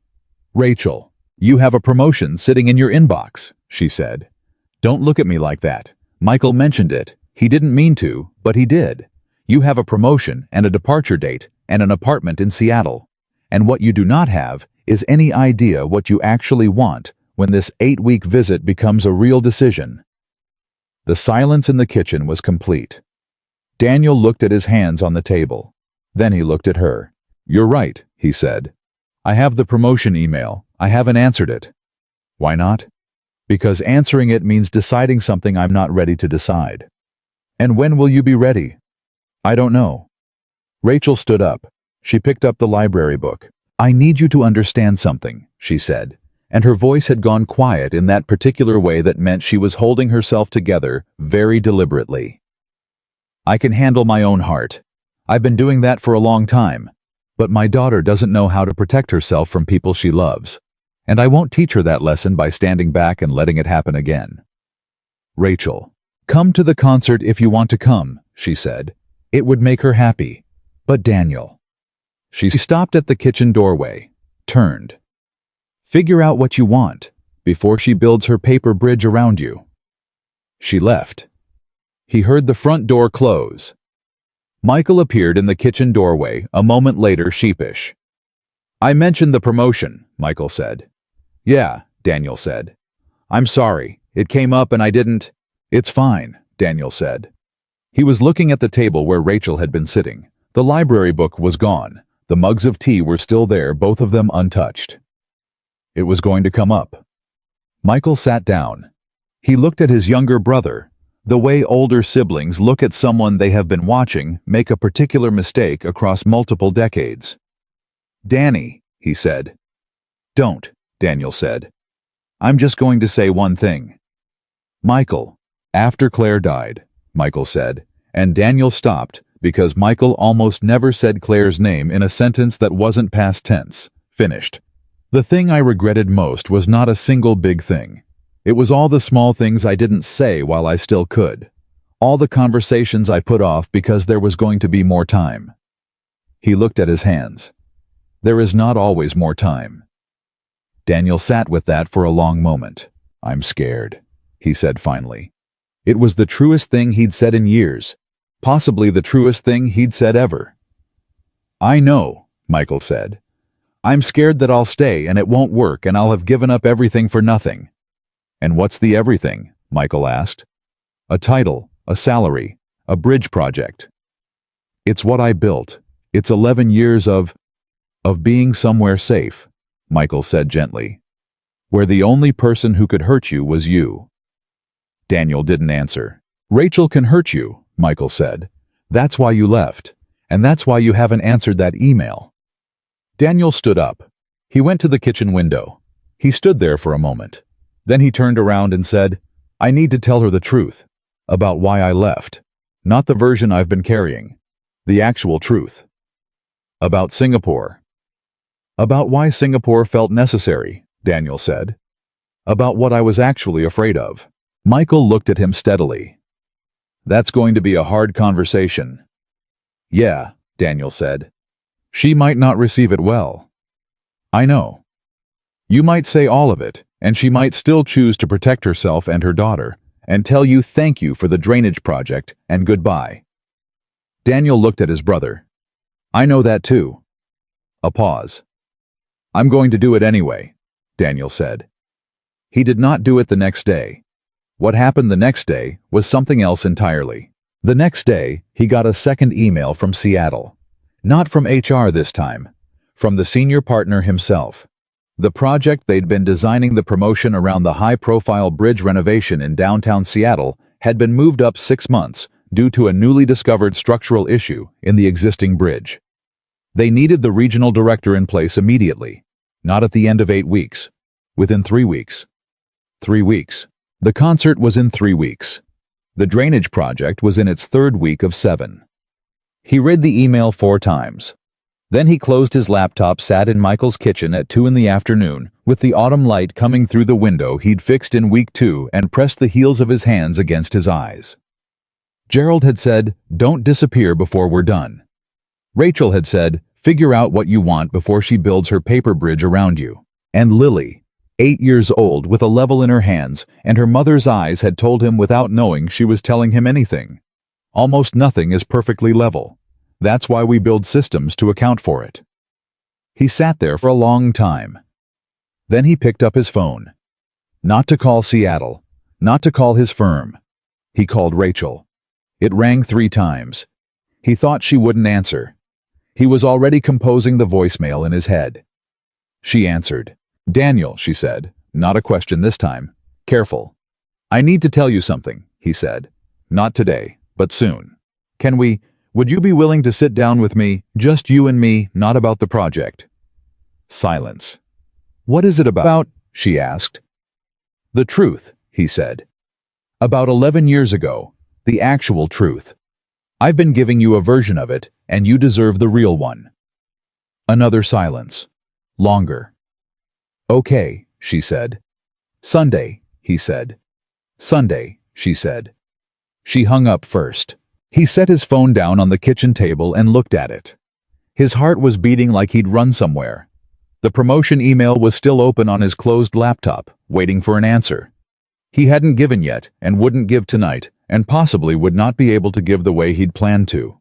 "Rachel, you have a promotion sitting in your inbox," she said. Don't look at me like that. Michael mentioned it. He didn't mean to, but he did. You have a promotion and a departure date and an apartment in Seattle. And what you do not have is any idea what you actually want when this 8-week visit becomes a real decision. The silence in the kitchen was complete. Daniel looked at his hands on the table. Then he looked at her. "You're right," he said. "I have the promotion email. I haven't answered it." "Why not?" "Because answering it means deciding something I'm not ready to decide." "And when will you be ready?" "I don't know." Rachel stood up. She picked up the library book. "I need you to understand something," she said, and her voice had gone quiet in that particular way that meant she was holding herself together very deliberately. "I can handle my own heart. I've been doing that for a long time. But my daughter doesn't know how to protect herself from people she loves. And I won't teach her that lesson by standing back and letting it happen again." "Rachel, come to the concert if you want to come," she said. "It would make her happy. But Daniel." She stopped at the kitchen doorway, turned. "Figure out what you want before she builds her paper bridge around you." She left. He heard the front door close. Michael appeared in the kitchen doorway a moment later, sheepish. "I mentioned the promotion," Michael said. "Yeah," Daniel said. "I'm sorry. It came up and I didn't—" "It's fine," Daniel said. He was looking at the table where Rachel had been sitting. The library book was gone. The mugs of tea were still there, both of them untouched. It was going to come up. Michael sat down. He looked at his younger brother, the way older siblings look at someone they have been watching make a particular mistake across multiple decades. "Danny," he said. "Don't," Daniel said. "I'm just going to say one thing." "Michael, after Claire died," Michael said, and Daniel stopped because Michael almost never said Claire's name in a sentence that wasn't past tense, finished. "The thing I regretted most was not a single big thing. It was all the small things I didn't say while I still could. All the conversations I put off because there was going to be more time." He looked at his hands. "There is not always more time." Daniel sat with that for a long moment. "I'm scared," he said finally. It was the truest thing he'd said in years, possibly the truest thing he'd said ever. "I know," Michael said. "I'm scared that I'll stay and it won't work and I'll have given up everything for nothing." "And what's the everything?" Michael asked. "A title, a salary, a bridge project." "It's what I built. It's 11 years of being somewhere safe," Michael said gently. "Where the only person who could hurt you was you." Daniel didn't answer. "Rachel can hurt you," Michael said. "That's why you left, and that's why you haven't answered that email." Daniel stood up. He went to the kitchen window. He stood there for a moment. Then he turned around and said, "I need to tell her the truth about why I left. Not the version I've been carrying. The actual truth. About Singapore. About why Singapore felt necessary," Daniel said. "About what I was actually afraid of." Michael looked at him steadily. "That's going to be a hard conversation." "Yeah," Daniel said. "She might not receive it well." "I know. You might say all of it, and she might still choose to protect herself and her daughter, and tell you thank you for the drainage project and goodbye." Daniel looked at his brother. "I know that too." A pause. "I'm going to do it anyway," Daniel said. He did not do it the next day. What happened the next day was something else entirely. The next day, he got a second email from Seattle. Not from HR this time, from the senior partner himself. The project they'd been designing, the promotion around the high-profile bridge renovation in downtown Seattle, had been moved up 6 months due to a newly discovered structural issue in the existing bridge. They needed the regional director in place immediately, not at the end of 8 weeks, within 3 weeks. 3 weeks. The concert was in 3 weeks. The drainage project was in its 3rd week of 7. He read the email 4 times. Then he closed his laptop, sat in Michael's kitchen at 2 in the afternoon, with the autumn light coming through the window he'd fixed in week 2, and pressed the heels of his hands against his eyes. Gerald had said, "Don't disappear before we're done." Rachel had said, "Figure out what you want before she builds her paper bridge around you." And Lily, 8 years old with a level in her hands, and her mother's eyes had told him without knowing she was telling him anything. Almost nothing is perfectly level. That's why we build systems to account for it. He sat there for a long time. Then he picked up his phone. Not to call Seattle, not to call his firm. He called Rachel. It rang 3 times. He thought she wouldn't answer. He was already composing the voicemail in his head. She answered. "Daniel," she said, not a question this time. "Careful. I need to tell you something," he said. "Not today, but soon. Would you be willing to sit down with me, just you and me, not about the project?" Silence. "What is it about?" she asked. "The truth," he said. "About 11 years ago, the actual truth. I've been giving you a version of it, and you deserve the real one." Another silence. Longer. "Okay," she said. "Sunday," he said. "Sunday," she said. She hung up first. He set his phone down on the kitchen table and looked at it. His heart was beating like he'd run somewhere. The promotion email was still open on his closed laptop, waiting for an answer. He hadn't given yet, and wouldn't give tonight, and possibly would not be able to give the way he'd planned to.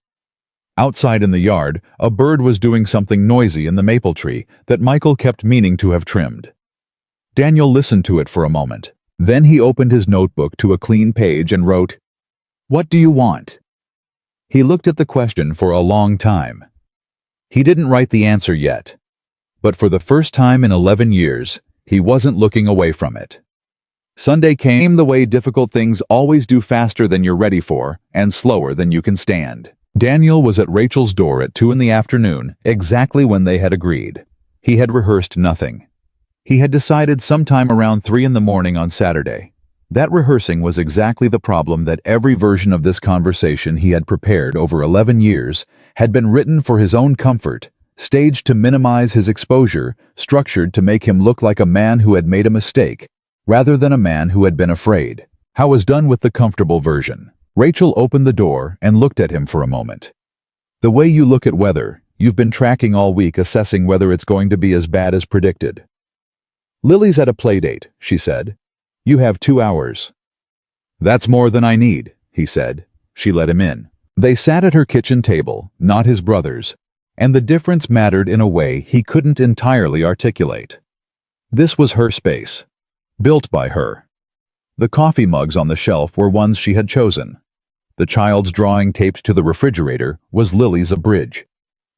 Outside in the yard, a bird was doing something noisy in the maple tree that Michael kept meaning to have trimmed. Daniel listened to it for a moment. Then he opened his notebook to a clean page and wrote, "What do you want?" He looked at the question for a long time. He didn't write the answer yet. But for the first time in 11 years, he wasn't looking away from it. Sunday came the way difficult things always do, faster than you're ready for, and slower than you can stand. Daniel was at Rachel's door at 2 in the afternoon, exactly when they had agreed. He had rehearsed nothing. He had decided sometime around 3 in the morning on Saturday. That rehearsing was exactly the problem that every version of this conversation he had prepared over 11 years had been written for his own comfort, staged to minimize his exposure, structured to make him look like a man who had made a mistake, rather than a man who had been afraid. How was done with the comfortable version? Rachel opened the door and looked at him for a moment. "The way you look at weather, you've been tracking all week, assessing whether it's going to be as bad as predicted." "Lily's at a play date," she said. "You have 2 hours." "That's more than I need," he said. She let him in. They sat at her kitchen table, not his brother's, and the difference mattered in a way he couldn't entirely articulate. This was her space, built by her. The coffee mugs on the shelf were ones she had chosen. The child's drawing taped to the refrigerator was Lily's A Bridge.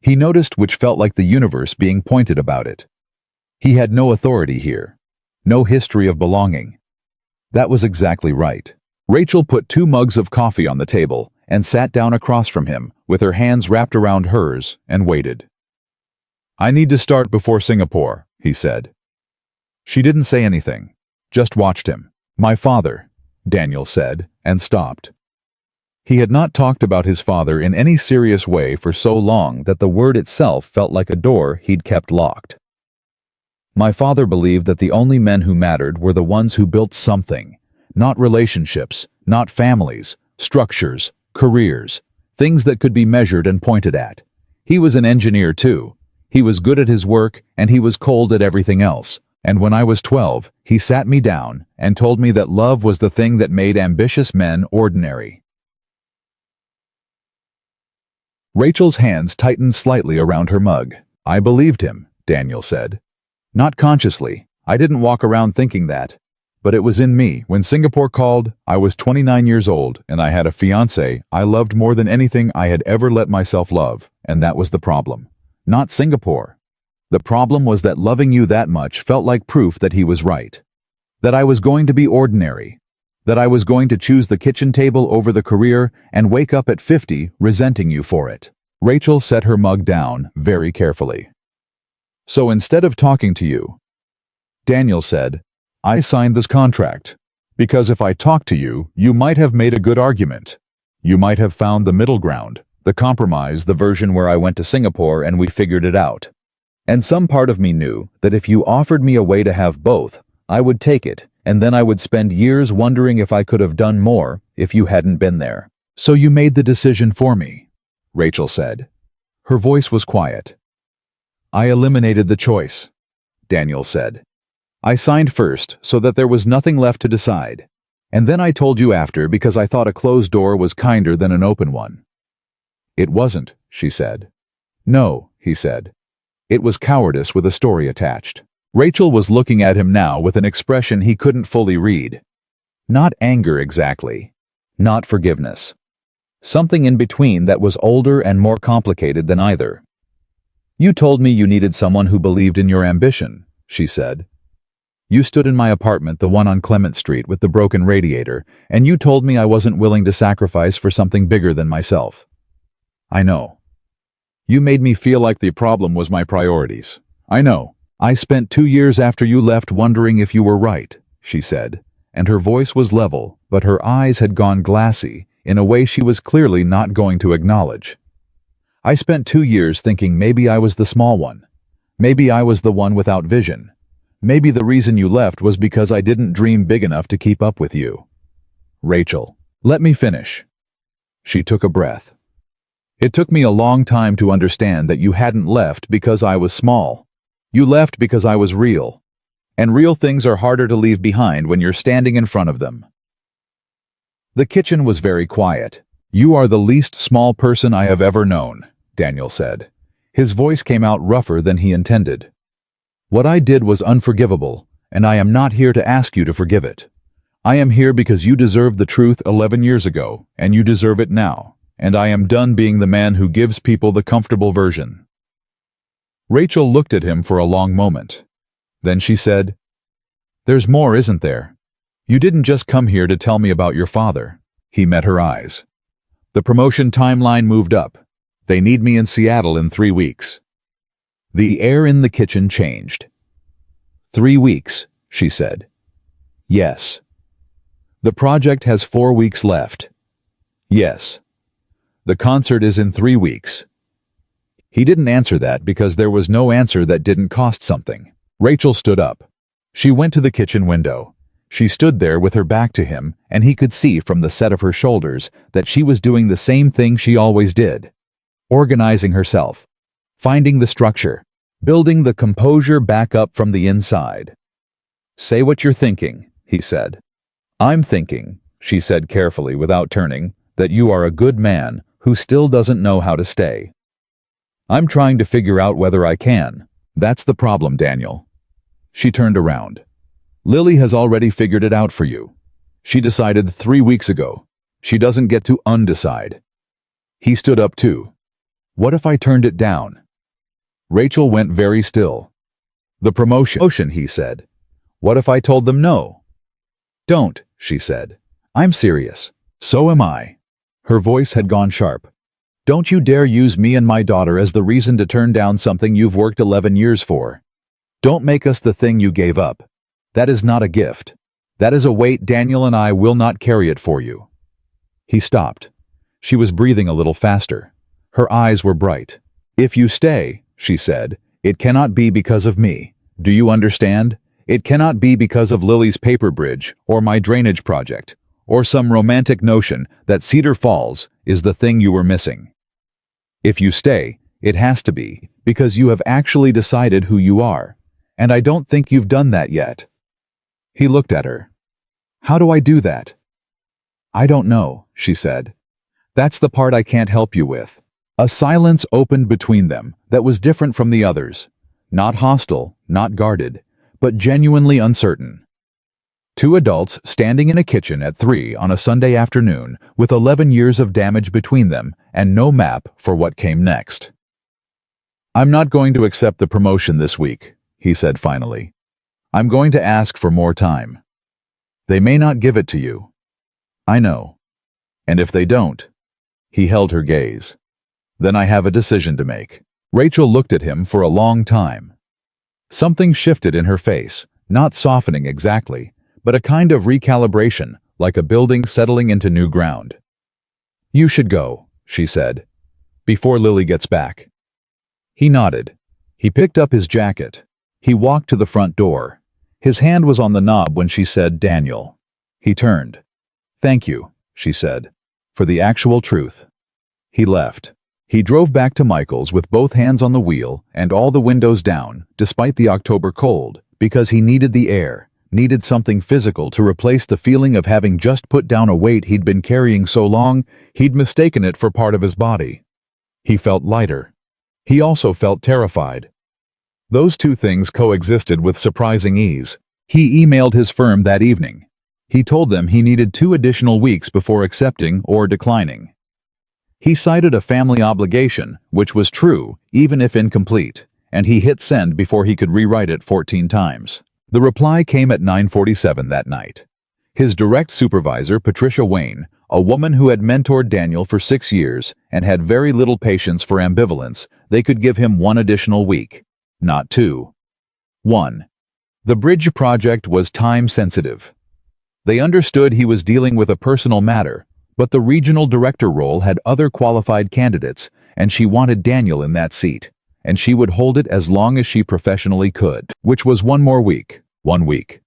He noticed which felt like the universe being pointed about it. He had no authority here, no history of belonging. That was exactly right. Rachel put 2 mugs of coffee on the table and sat down across from him, with her hands wrapped around hers, and waited. "I need to start before Singapore," he said. She didn't say anything, just watched him. "My father," Daniel said, and stopped. He had not talked about his father in any serious way for so long that the word itself felt like a door he'd kept locked. "My father believed that the only men who mattered were the ones who built something, not relationships, not families, structures, careers, things that could be measured and pointed at. He was an engineer too. He was good at his work, and he was cold at everything else. And when I was 12, he sat me down and told me that love was the thing that made ambitious men ordinary." Rachel's hands tightened slightly around her mug. "I believed him," Daniel said. "Not consciously. I didn't walk around thinking that. But it was in me. When Singapore called, I was 29 years old, and I had a fiancé I loved more than anything I had ever let myself love, and that was the problem. Not Singapore. The problem was that loving you that much felt like proof that he was right. That I was going to be ordinary. That I was going to choose the kitchen table over the career and wake up at 50 resenting you for it." Rachel set her mug down very carefully. "So instead of talking to you," Daniel said, "I signed this contract. Because if I talked to you, you might have made a good argument. You might have found the middle ground, the compromise, the version where I went to Singapore and we figured it out. And some part of me knew that if you offered me a way to have both, I would take it, and then I would spend years wondering if I could have done more if you hadn't been there. So you made the decision for me," Rachel said. Her voice was quiet. "I eliminated the choice," Daniel said. I signed first so that there was nothing left to decide. And then I told you after because I thought a closed door was kinder than an open one." "It wasn't," she said. "No," he said. "It was cowardice with a story attached." Rachel was looking at him now with an expression he couldn't fully read. Not anger exactly. Not forgiveness. Something in between that was older and more complicated than either. "You told me you needed someone who believed in your ambition," she said. "You stood in my apartment, the one on Clement Street with the broken radiator, and you told me I wasn't willing to sacrifice for something bigger than myself." "I know. You made me feel like the problem was my priorities. I know. I spent 2 years after you left wondering if you were right," she said, and her voice was level, but her eyes had gone glassy in a way she was clearly not going to acknowledge. "I spent 2 years thinking maybe I was the small one. Maybe I was the one without vision. Maybe the reason you left was because I didn't dream big enough to keep up with you." "Rachel, let me finish." She took a breath. "It took me a long time to understand that you hadn't left because I was small. You left because I was real. And real things are harder to leave behind when you're standing in front of them." The kitchen was very quiet. "You are the least small person I have ever known," Daniel said. His voice came out rougher than he intended. "What I did was unforgivable, and I am not here to ask you to forgive it. I am here because you deserved the truth 11 years ago, and you deserve it now, and I am done being the man who gives people the comfortable version." Rachel looked at him for a long moment. Then she said, "There's more, isn't there? You didn't just come here to tell me about your father." He met her eyes. "The promotion timeline moved up. They need me in Seattle in 3 weeks." The air in the kitchen changed. "3 weeks," she said. "Yes." "The project has 4 weeks left." "Yes." "The concert is in 3 weeks." He didn't answer that because there was no answer that didn't cost something. Rachel stood up. She went to the kitchen window. She stood there with her back to him, and he could see from the set of her shoulders that she was doing the same thing she always did. Organizing herself. Finding the structure. Building the composure back up from the inside. "Say what you're thinking," he said. "I'm thinking," she said carefully without turning, "that you are a good man who still doesn't know how to stay. I'm trying to figure out whether I can. That's the problem, Daniel." She turned around. "Lily has already figured it out for you. She decided 3 weeks ago. She doesn't get to undecide." He stood up too. "What if I turned it down?" Rachel went very still. "The promotion," he said. "What if I told them no?" "Don't," she said. "I'm serious." "So am I." Her voice had gone sharp. "Don't you dare use me and my daughter as the reason to turn down something you've worked 11 years for. Don't make us the thing you gave up. That is not a gift. That is a weight Daniel and I will not carry it for you." He stopped. She was breathing a little faster. Her eyes were bright. "If you stay," she said, "it cannot be because of me. Do you understand? It cannot be because of Lily's paper bridge or my drainage project or some romantic notion that Cedar Falls is the thing you were missing. If you stay, it has to be because you have actually decided who you are, and I don't think you've done that yet." He looked at her. "How do I do that?" "I don't know," she said. "That's the part I can't help you with." A silence opened between them that was different from the others. Not hostile, not guarded, but genuinely uncertain. Two adults standing in a kitchen at 3 on a Sunday afternoon with 11 years of damage between them and no map for what came next. "I'm not going to accept the promotion this week," he said finally. "I'm going to ask for more time. They may not give it to you. I know. And if they don't," he held her gaze, "then I have a decision to make." Rachel looked at him for a long time. Something shifted in her face, not softening exactly, but a kind of recalibration, like a building settling into new ground. "You should go," she said, "before Lily gets back." He nodded. He picked up his jacket. He walked to the front door. His hand was on the knob when she said, "Daniel." He turned. "Thank you," she said, "for the actual truth." He left. He drove back to Michael's with both hands on the wheel and all the windows down, despite the October cold, because he needed the air, needed something physical to replace the feeling of having just put down a weight he'd been carrying so long he'd mistaken it for part of his body. He felt lighter. He also felt terrified. Those two things coexisted with surprising ease. He emailed his firm that evening. He told them he needed 2 additional weeks before accepting or declining. He cited a family obligation, which was true, even if incomplete, and he hit send before he could rewrite it 14 times. The reply came at 9:47 that night. His direct supervisor, Patricia Wayne, a woman who had mentored Daniel for 6 years and had very little patience for ambivalence, they could give him 1 additional week, not 2. 1. The bridge project was time-sensitive. They understood he was dealing with a personal matter, but the regional director role had other qualified candidates, and she wanted Daniel in that seat, and she would hold it as long as she professionally could, which was 1 more week, 1 week.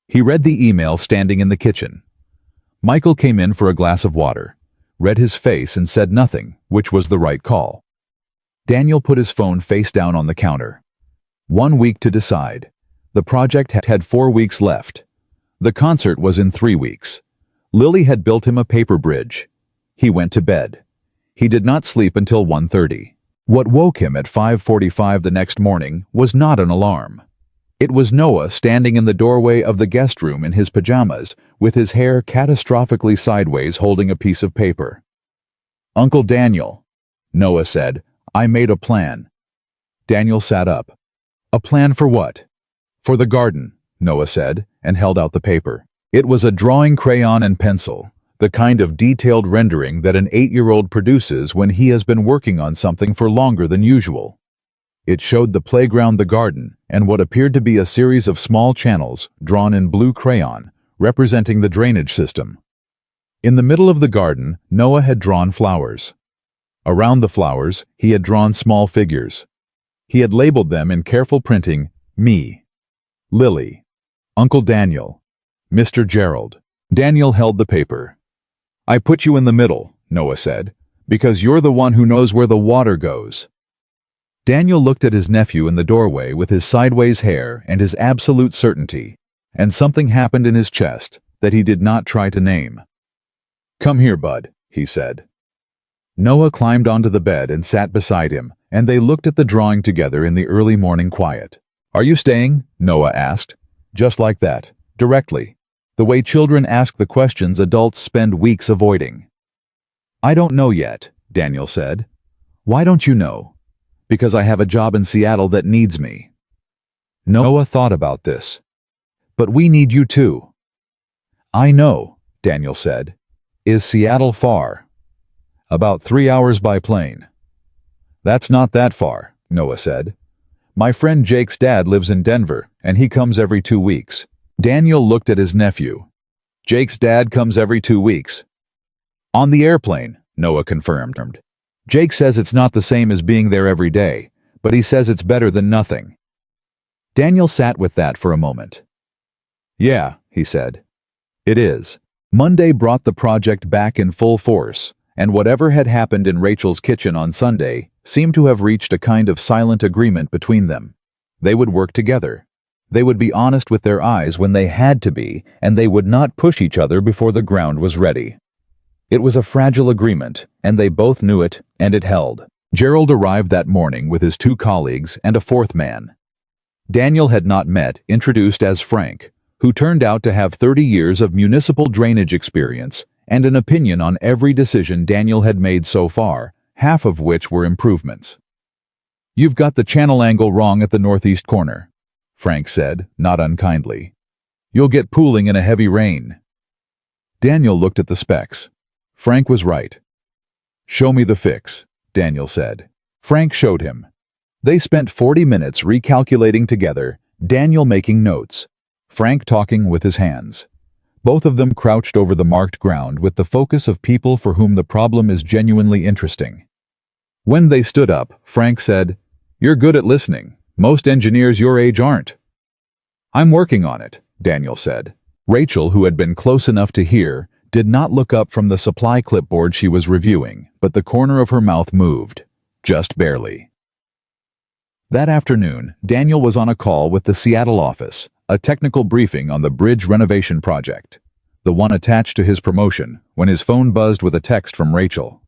He read the email standing in the kitchen. Michael came in for a glass of water, read his face and said nothing, which was the right call. Daniel put his phone face down on the counter. 1 week to decide. The project had 4 weeks left. The concert was in 3 weeks. Lily had built him a paper bridge. He went to bed. He did not sleep until 1:30. What woke him at 5:45 the next morning was not an alarm. It was Noah standing in the doorway of the guest room in his pajamas, with his hair catastrophically sideways holding a piece of paper. "Uncle Daniel," Noah said, "I made a plan." Daniel sat up. "A plan for what?" "For the garden," Noah said, and held out the paper. It was a drawing crayon and pencil, the kind of detailed rendering that an 8-year-old produces when he has been working on something for longer than usual. It showed the playground, the garden, and what appeared to be a series of small channels drawn in blue crayon, representing the drainage system. In the middle of the garden, Noah had drawn flowers. Around the flowers, he had drawn small figures. He had labeled them in careful printing, me, Lily, Uncle Daniel, Mr. Gerald. Daniel held the paper. "I put you in the middle," Noah said, "because you're the one who knows where the water goes." Daniel looked at his nephew in the doorway with his sideways hair and his absolute certainty, and something happened in his chest that he did not try to name. "Come here, bud," he said. Noah climbed onto the bed and sat beside him, and they looked at the drawing together in the early morning quiet. "Are you staying?" Noah asked. Just like that, directly, the way children ask the questions adults spend weeks avoiding. "I don't know yet," Daniel said. "Why don't you know?" "Because I have a job in Seattle that needs me." Noah thought about this. "But we need you too." "I know," Daniel said. "Is Seattle far?" "About 3 hours by plane." "That's not that far," Noah said. "My friend Jake's dad lives in Denver, and he comes every 2 weeks. Daniel looked at his nephew. "Jake's dad comes every 2 weeks. "On the airplane," Noah confirmed. "Jake says it's not the same as being there every day, but he says it's better than nothing." Daniel sat with that for a moment. "Yeah," he said. "It is." Monday brought the project back in full force, and whatever had happened in Rachel's kitchen on Sunday seemed to have reached a kind of silent agreement between them. They would work together. They would be honest with their eyes when they had to be, and they would not push each other before the ground was ready. It was a fragile agreement, and they both knew it, and it held. Gerald arrived that morning with his 2 colleagues and a 4th man. Daniel had not met, introduced as Frank, who turned out to have 30 years of municipal drainage experience and an opinion on every decision Daniel had made so far, half of which were improvements. "You've got the channel angle wrong at the northeast corner," Frank said, not unkindly. "You'll get pooling in a heavy rain." Daniel looked at the specs. Frank was right. "Show me the fix," Daniel said. Frank showed him. They spent 40 minutes recalculating together, Daniel making notes, Frank talking with his hands. Both of them crouched over the marked ground with the focus of people for whom the problem is genuinely interesting. When they stood up, Frank said, "You're good at listening. Most engineers your age aren't." "I'm working on it," Daniel said. Rachel, who had been close enough to hear, did not look up from the supply clipboard she was reviewing, but the corner of her mouth moved, just barely. That afternoon, Daniel was on a call with the Seattle office, a technical briefing on the bridge renovation project, the one attached to his promotion, when his phone buzzed with a text from Rachel.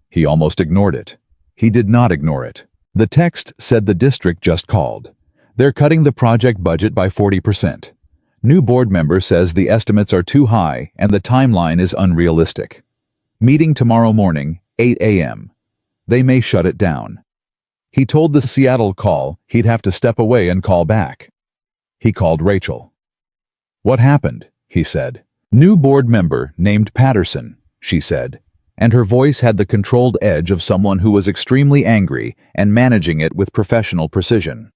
He almost ignored it. He did not ignore it. The text said the district just called. They're cutting the project budget by 40%. New board member says the estimates are too high and the timeline is unrealistic. Meeting tomorrow morning, 8 a.m. They may shut it down. He told the Seattle call he'd have to step away and call back. He called Rachel. "What happened?" he said. "New board member named Patterson," she said, and her voice had the controlled edge of someone who was extremely angry and managing it with professional precision.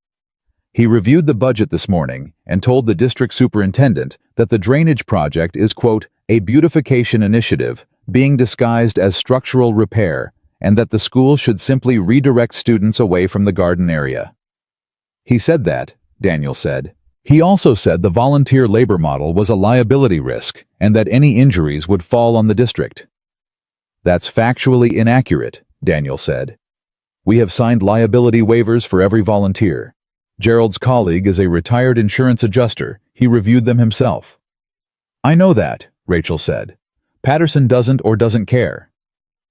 He reviewed the budget this morning and told the district superintendent that the drainage project is, quote, "a beautification initiative being disguised as structural repair, and that the school should simply redirect students away from the garden area." He said that, Daniel said. He also said the volunteer labor model was a liability risk and that any injuries would fall on the district. "That's factually inaccurate," Daniel said. "We have signed liability waivers for every volunteer. Gerald's colleague is a retired insurance adjuster. He reviewed them himself." "I know that," Rachel said. "Patterson doesn't care.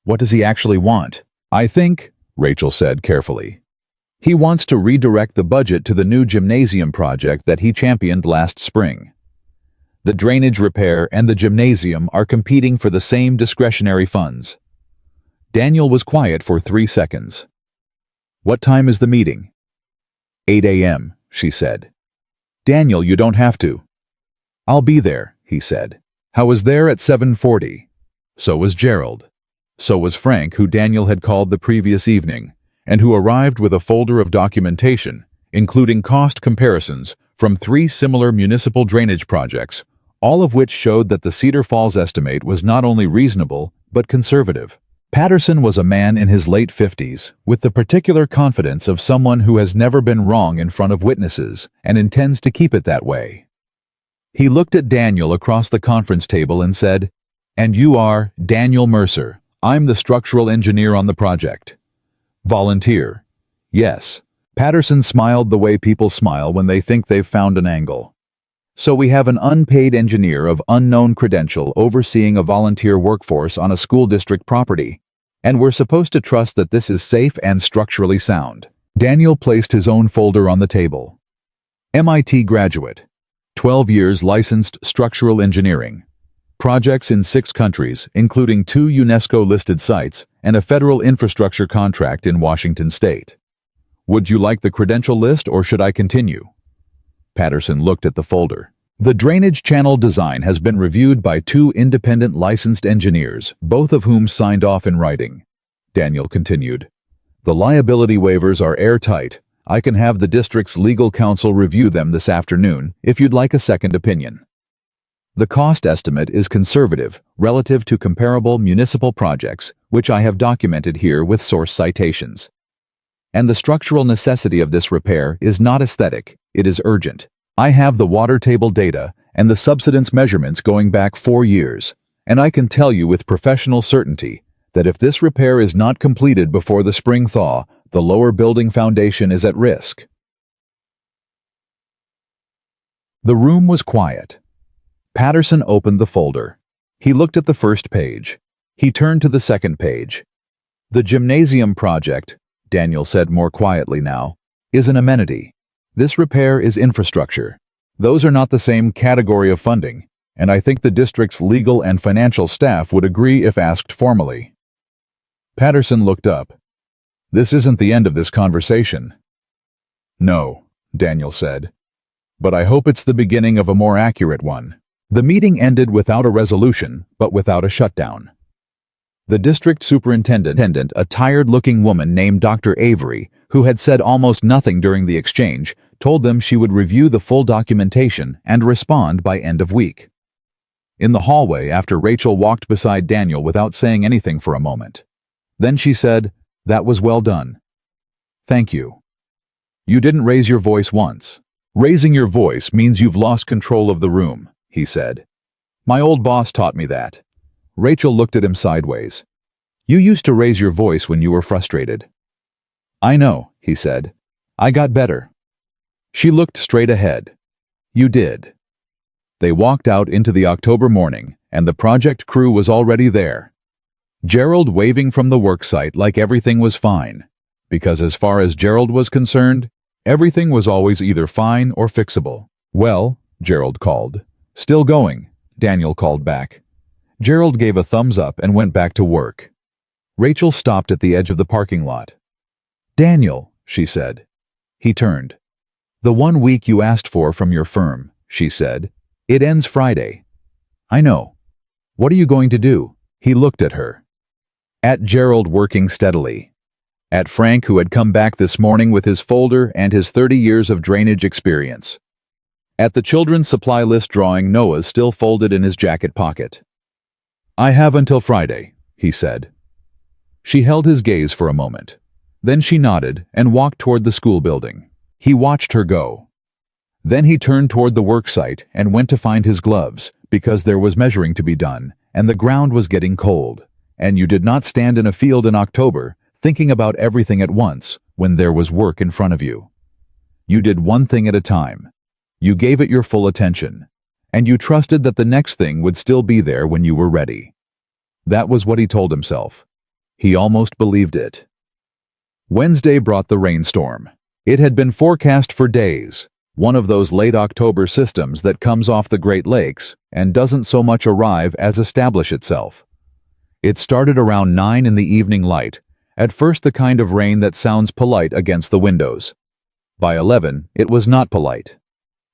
What does he actually want?" "I think," Rachel said carefully, "he wants to redirect the budget to the new gymnasium project that he championed last spring. The drainage repair and the gymnasium are competing for the same discretionary funds." Daniel was quiet for 3 seconds. "What time is the meeting?" 8 a.m., she said. "Daniel, you don't have to." "I'll be there," he said. I was there at 7:40. So was Gerald. So was Frank, who Daniel had called the previous evening, and who arrived with a folder of documentation, including cost comparisons from 3 similar municipal drainage projects, all of which showed that the Cedar Falls estimate was not only reasonable, but conservative. Patterson was a man in his late 50s, with the particular confidence of someone who has never been wrong in front of witnesses and intends to keep it that way. He looked at Daniel across the conference table and said, "And you are Daniel Mercer. I'm the structural engineer on the project." "Volunteer." "Yes." Patterson smiled the way people smile when they think they've found an angle. "So we have an unpaid engineer of unknown credential overseeing a volunteer workforce on a school district property, and we're supposed to trust that this is safe and structurally sound." Daniel placed his own folder on the table. MIT graduate. 12 years licensed structural engineering. Projects in 6 countries, including 2 UNESCO-listed sites and a federal infrastructure contract in Washington state. "Would you like the credential list or should I continue?" Patterson looked at the folder. "The drainage channel design has been reviewed by 2 independent licensed engineers, both of whom signed off in writing." Daniel continued. "The liability waivers are airtight. I can have the district's legal counsel review them this afternoon if you'd like a second opinion. The cost estimate is conservative relative to comparable municipal projects, which I have documented here with source citations. And the structural necessity of this repair is not aesthetic, it is urgent. I have the water table data and the subsidence measurements going back 4 years, and I can tell you with professional certainty that if this repair is not completed before the spring thaw, the lower building foundation is at risk." The room was quiet. Patterson opened the folder. He looked at the first page. He turned to the second page. "The gymnasium project," Daniel said more quietly now, "is an amenity. This repair is infrastructure. Those are not the same category of funding, and I think the district's legal and financial staff would agree if asked formally." Patterson looked up. "This isn't the end of this conversation." "No," Daniel said, "but I hope it's the beginning of a more accurate one." The meeting ended without a resolution, but without a shutdown. The district superintendent, a tired-looking woman named Dr. Avery, who had said almost nothing during the exchange, told them she would review the full documentation and respond by end of week. In the hallway, after Rachel walked beside Daniel without saying anything for a moment. Then she said, "That was well done. Thank you. You didn't raise your voice once. Raising your voice means you've lost control of the room," he said. "My old boss taught me that." Rachel looked at him sideways. "You used to raise your voice when you were frustrated." "I know," he said. I got better. She looked straight ahead. You did. They walked out into the October morning, and the project crew was already there. Gerald waving from the worksite like everything was fine, because as far as Gerald was concerned, everything was always either fine or fixable. Well, Gerald called. Still going, Daniel called back. Gerald gave a thumbs up and went back to work. Rachel stopped at the edge of the parking lot. Daniel, she said. He turned. The 1 week you asked for from your firm, she said. It ends Friday. I know. What are you going to do? He looked at her. At Gerald working steadily. At Frank, who had come back this morning with his folder and his 30 years of drainage experience. At the children's supply list drawing Noah's still folded in his jacket pocket. I have until Friday, he said. She held his gaze for a moment. Then she nodded and walked toward the school building. He watched her go. Then he turned toward the worksite and went to find his gloves, because there was measuring to be done, and the ground was getting cold. And you did not stand in a field in October, thinking about everything at once, when there was work in front of you. You did one thing at a time. You gave it your full attention, and you trusted that the next thing would still be there when you were ready. That was what he told himself. He almost believed it. Wednesday brought the rainstorm. It had been forecast for days, one of those late October systems that comes off the Great Lakes and doesn't so much arrive as establish itself. It started around 9 in the evening light, at first the kind of rain that sounds polite against the windows. By 11, it was not polite.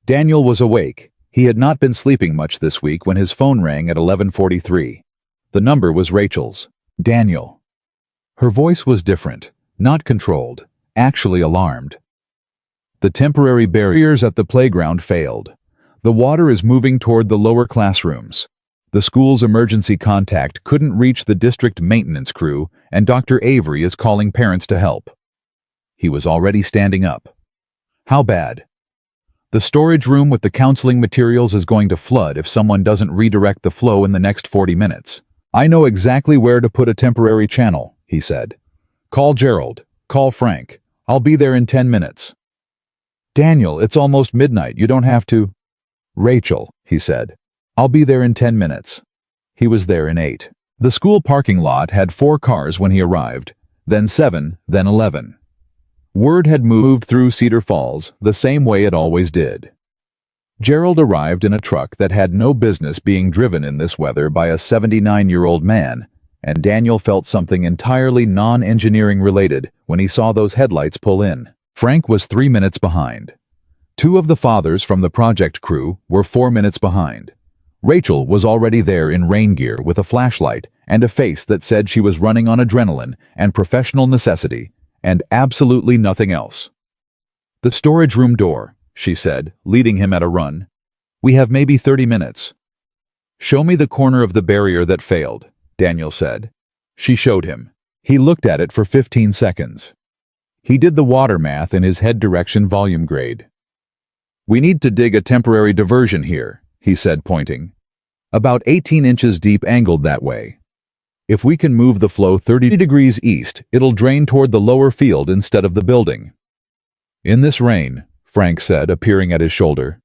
Daniel was awake. He had not been sleeping much this week when his phone rang at 11:43. The number was Rachel's. Daniel. Her voice was different, not controlled, actually alarmed. The temporary barriers at the playground failed. The water is moving toward the lower classrooms. The school's emergency contact couldn't reach the district maintenance crew, and Dr. Avery is calling parents to help. He was already standing up. How bad? The storage room with the counseling materials is going to flood if someone doesn't redirect the flow in the next 40 minutes. I know exactly where to put a temporary channel, he said. Call Gerald. Call Frank. I'll be there in 10 minutes. Daniel, it's almost midnight. You don't have to. Rachel, he said. I'll be there in 10 minutes. He was there in 8. The school parking lot had 4 cars when he arrived, then 7, then 11. Word had moved through Cedar Falls the same way it always did. Gerald arrived in a truck that had no business being driven in this weather by a 79-year-old man, and Daniel felt something entirely non-engineering related when he saw those headlights pull in. Frank was 3 minutes behind. 2 of the fathers from the project crew were 4 minutes behind. Rachel was already there in rain gear with a flashlight and a face that said she was running on adrenaline and professional necessity, and absolutely nothing else. The storage room door, she said, leading him at a run. We have maybe 30 minutes. Show me the corner of the barrier that failed, Daniel said. She showed him. He looked at it for 15 seconds. He did the water math in his head direction volume grade. We need to dig a temporary diversion here, he said, pointing. About 18 inches deep angled that way. If we can move the flow 30 degrees east, it'll drain toward the lower field instead of the building. In this rain, Frank said, appearing at his shoulder.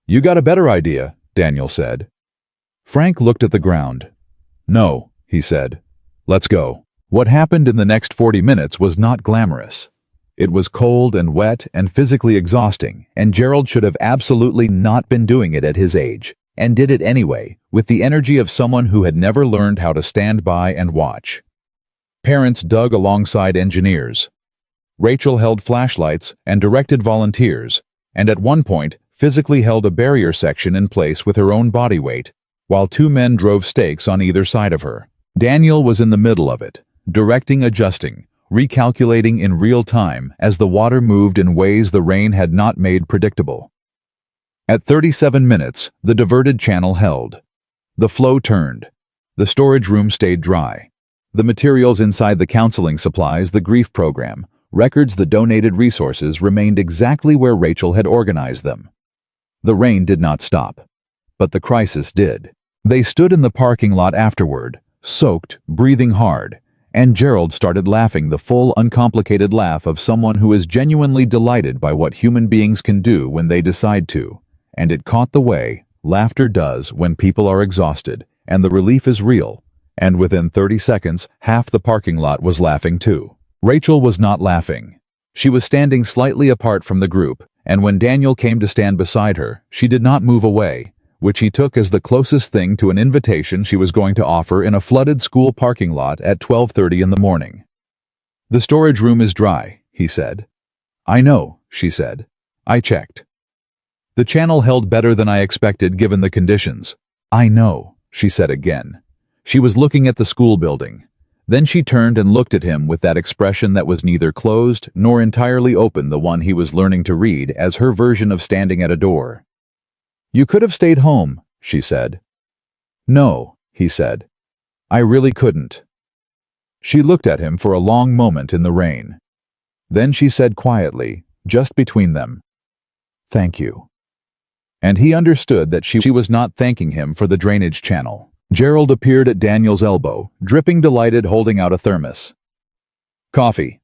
You got a better idea, Daniel said. Frank looked at the ground. No, he said. Let's go. What happened in the next 40 minutes was not glamorous. It was cold and wet and physically exhausting, and Gerald should have absolutely not been doing it at his age, and did it anyway, with the energy of someone who had never learned how to stand by and watch. Parents dug alongside engineers. Rachel held flashlights and directed volunteers, and at one point physically held a barrier section in place with her own body weight, while 2 men drove stakes on either side of her. Daniel was in the middle of it, directing, adjusting, recalculating in real time as the water moved in ways the rain had not made predictable. At 37 minutes, the diverted channel held. The flow turned. The storage room stayed dry. The materials inside the counseling supplies, the grief program, records, the donated resources remained exactly where Rachel had organized them. The rain did not stop, but the crisis did. They stood in the parking lot afterward, soaked, breathing hard, and Gerald started laughing, the full, uncomplicated laugh of someone who is genuinely delighted by what human beings can do when they decide to. And it caught the way laughter does when people are exhausted, and the relief is real. And within 30 seconds, half the parking lot was laughing too. Rachel was not laughing. She was standing slightly apart from the group, and when Daniel came to stand beside her, she did not move away, which he took as the closest thing to an invitation she was going to offer in a flooded school parking lot at 12:30 in the morning. "The storage room is dry," he said. "I know," she said. "I checked. The channel held better than I expected given the conditions." "I know," she said again. She was looking at the school building. Then she turned and looked at him with that expression that was neither closed nor entirely open, the one he was learning to read as her version of standing at a door. "You could have stayed home," she said. "No," he said. "I really couldn't." She looked at him for a long moment in the rain. Then she said quietly, just between them, "Thank you." And he understood that she was not thanking him for the drainage channel. Gerald appeared at Daniel's elbow, dripping delighted, holding out a thermos. "Coffee.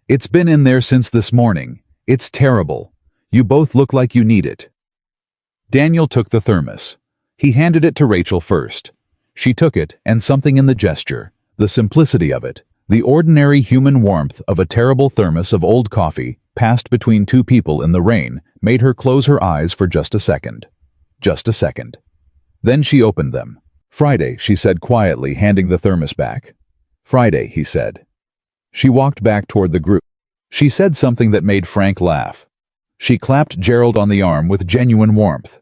It's been in there since this morning. It's terrible. You both look like you need it." Daniel took the thermos. He handed it to Rachel first. She took it, and something in the gesture, the simplicity of it, the ordinary human warmth of a terrible thermos of old coffee passed between two people in the rain, made her close her eyes for just a second. Just a second. Then she opened them. "Friday," she said quietly, handing the thermos back. "Friday," he said. She walked back toward the group. She said something that made Frank laugh. She clapped Gerald on the arm with genuine warmth.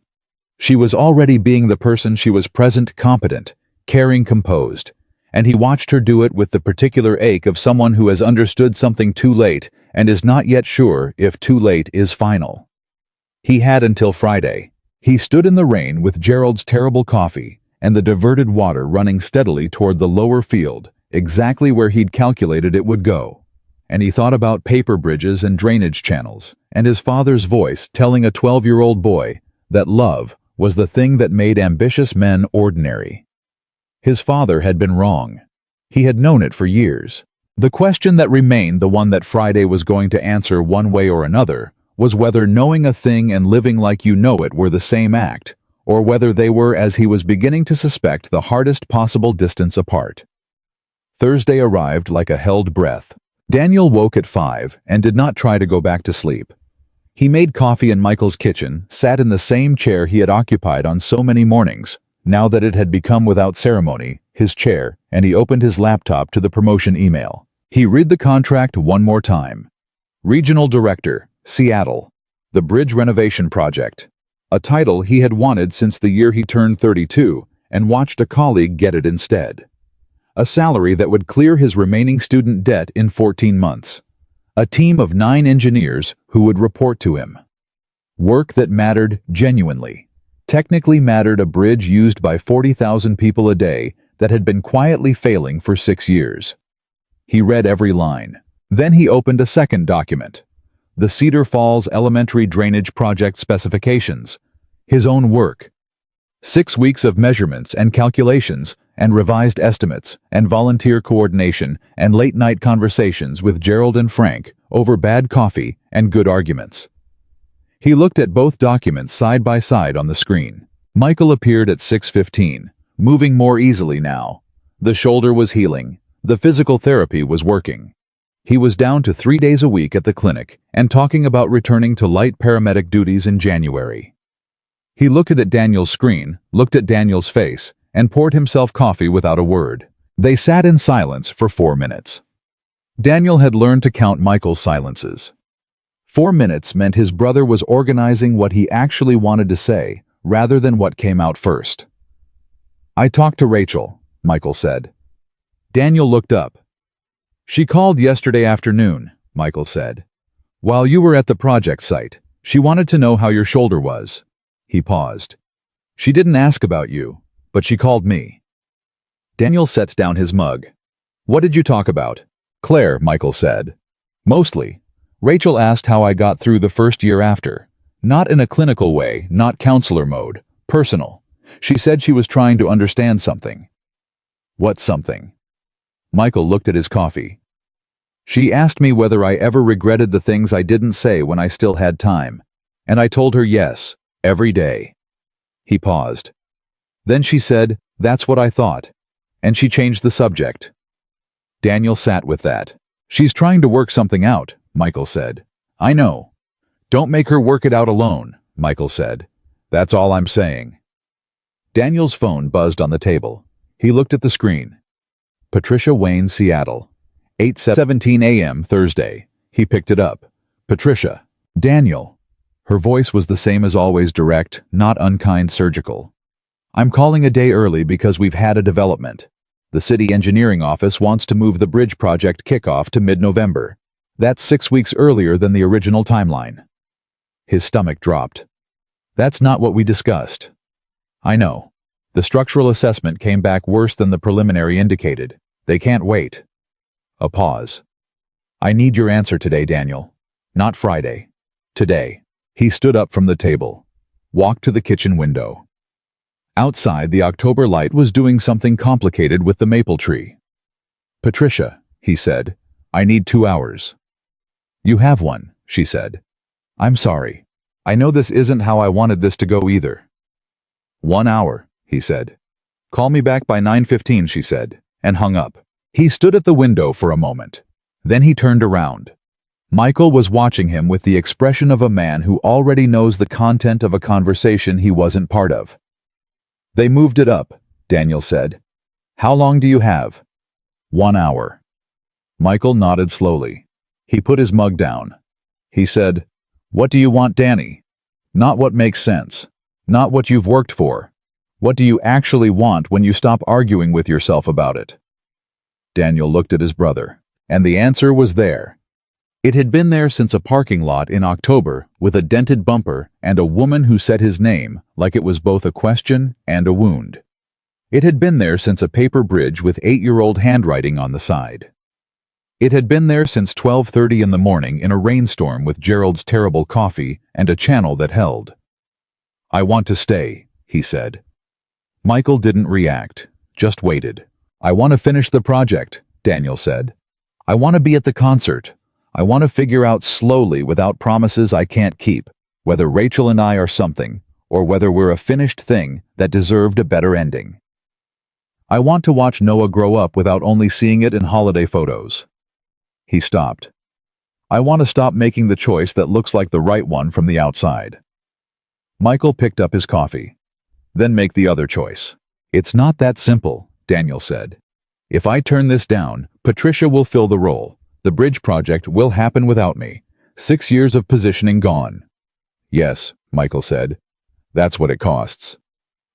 She was already being the person she was: present, competent, caring, composed. And he watched her do it with the particular ache of someone who has understood something too late and is not yet sure if too late is final. He had until Friday. He stood in the rain with Gerald's terrible coffee and the diverted water running steadily toward the lower field, exactly where he'd calculated it would go. And he thought about paper bridges and drainage channels, and his father's voice telling a 12-year-old boy that love was the thing that made ambitious men ordinary. His father had been wrong. He had known it for years. The question that remained, the one that Friday was going to answer one way or another, was whether knowing a thing and living like you know it were the same act, or whether they were, as he was beginning to suspect, the hardest possible distance apart. Thursday arrived like a held breath. Daniel woke at 5 and did not try to go back to sleep. He made coffee in Michael's kitchen, sat in the same chair he had occupied on so many mornings, now that it had become without ceremony, his chair, and he opened his laptop to the promotion email. He read the contract one more time. Regional Director, Seattle. The Bridge Renovation Project. A title he had wanted since the year he turned 32 and watched a colleague get it instead. A salary that would clear his remaining student debt in 14 months. A team of 9 engineers who would report to him. Work that mattered genuinely. Technically mattered, a bridge used by 40,000 people a day that had been quietly failing for 6 years. He read every line. Then he opened a second document. The Cedar Falls Elementary Drainage Project Specifications. His own work. 6 weeks of measurements and calculations and revised estimates and volunteer coordination and late-night conversations with Gerald and Frank over bad coffee and good arguments. He looked at both documents side by side on the screen. Michael appeared at 6:15, moving more easily now. The shoulder was healing. The physical therapy was working. He was down to 3 days a week at the clinic and talking about returning to light paramedic duties in January. He looked at Daniel's screen, looked at Daniel's face, and poured himself coffee without a word. They sat in silence for 4 minutes. Daniel had learned to count Michael's silences. 4 minutes meant his brother was organizing what he actually wanted to say, rather than what came out first. "I talked to Rachel," Michael said. Daniel looked up. "She called yesterday afternoon," Michael said. "While you were at the project site. She wanted to know how your shoulder was." He paused. "She didn't ask about you, but she called me." Daniel set down his mug. "What did you talk about?" "Claire," Michael said. "Mostly. Rachel asked how I got through the first year after. Not in a clinical way, not counselor mode, personal. She said she was trying to understand something." "What something?" Michael looked at his coffee. She asked me whether I ever regretted the things I didn't say when I still had time, and I told her yes, every day. He paused. Then she said, "That's what I thought," and she changed the subject. Daniel sat with that. "She's trying to work something out," Michael said. "I know." "Don't make her work it out alone," Michael said. "That's all I'm saying." Daniel's phone buzzed on the table. He looked at the screen. Patricia Wayne, Seattle. 8:17 a.m. Thursday. He picked it up. "Patricia." "Daniel." Her voice was the same as always, direct, not unkind, surgical. "I'm calling a day early because we've had a development. The city engineering office wants to move the bridge project kickoff to mid-November. That's 6 weeks earlier than the original timeline." His stomach dropped. "That's not what we discussed." "I know. The structural assessment came back worse than the preliminary indicated. They can't wait." A pause. "I need your answer today, Daniel. Not Friday. Today." He stood up from the table, walked to the kitchen window. Outside, the October light was doing something complicated with the maple tree. "Patricia," he said, "I need 2 hours." "You have one," she said. "I'm sorry. I know this isn't how I wanted this to go either." "1 hour," he said. "Call me back by 9:15, she said, and hung up. He stood at the window for a moment. Then he turned around. Michael was watching him with the expression of a man who already knows the content of a conversation he wasn't part of. "They moved it up," Daniel said. "How long do you have?" 1 hour. Michael nodded slowly. He put his mug down. He said, "What do you want, Danny? Not what makes sense. Not what you've worked for. What do you actually want when you stop arguing with yourself about it?" Daniel looked at his brother, and the answer was there. It had been there since a parking lot in October with a dented bumper and a woman who said his name like it was both a question and a wound. It had been there since a paper bridge with 8-year-old handwriting on the side. It had been there since 12:30 in the morning in a rainstorm with Gerald's terrible coffee and a channel that held. "I want to stay," he said. Michael didn't react, just waited. "I want to finish the project," Daniel said. "I want to be at the concert. I want to figure out slowly without promises I can't keep, whether Rachel and I are something, or whether we're a finished thing that deserved a better ending. I want to watch Noah grow up without only seeing it in holiday photos." He stopped. "I want to stop making the choice that looks like the right one from the outside." Michael picked up his coffee. "Then make the other choice." "It's not that simple," Daniel said. "If I turn this down, Patricia will fill the role. The bridge project will happen without me. 6 years of positioning gone." "Yes," Michael said. "That's what it costs."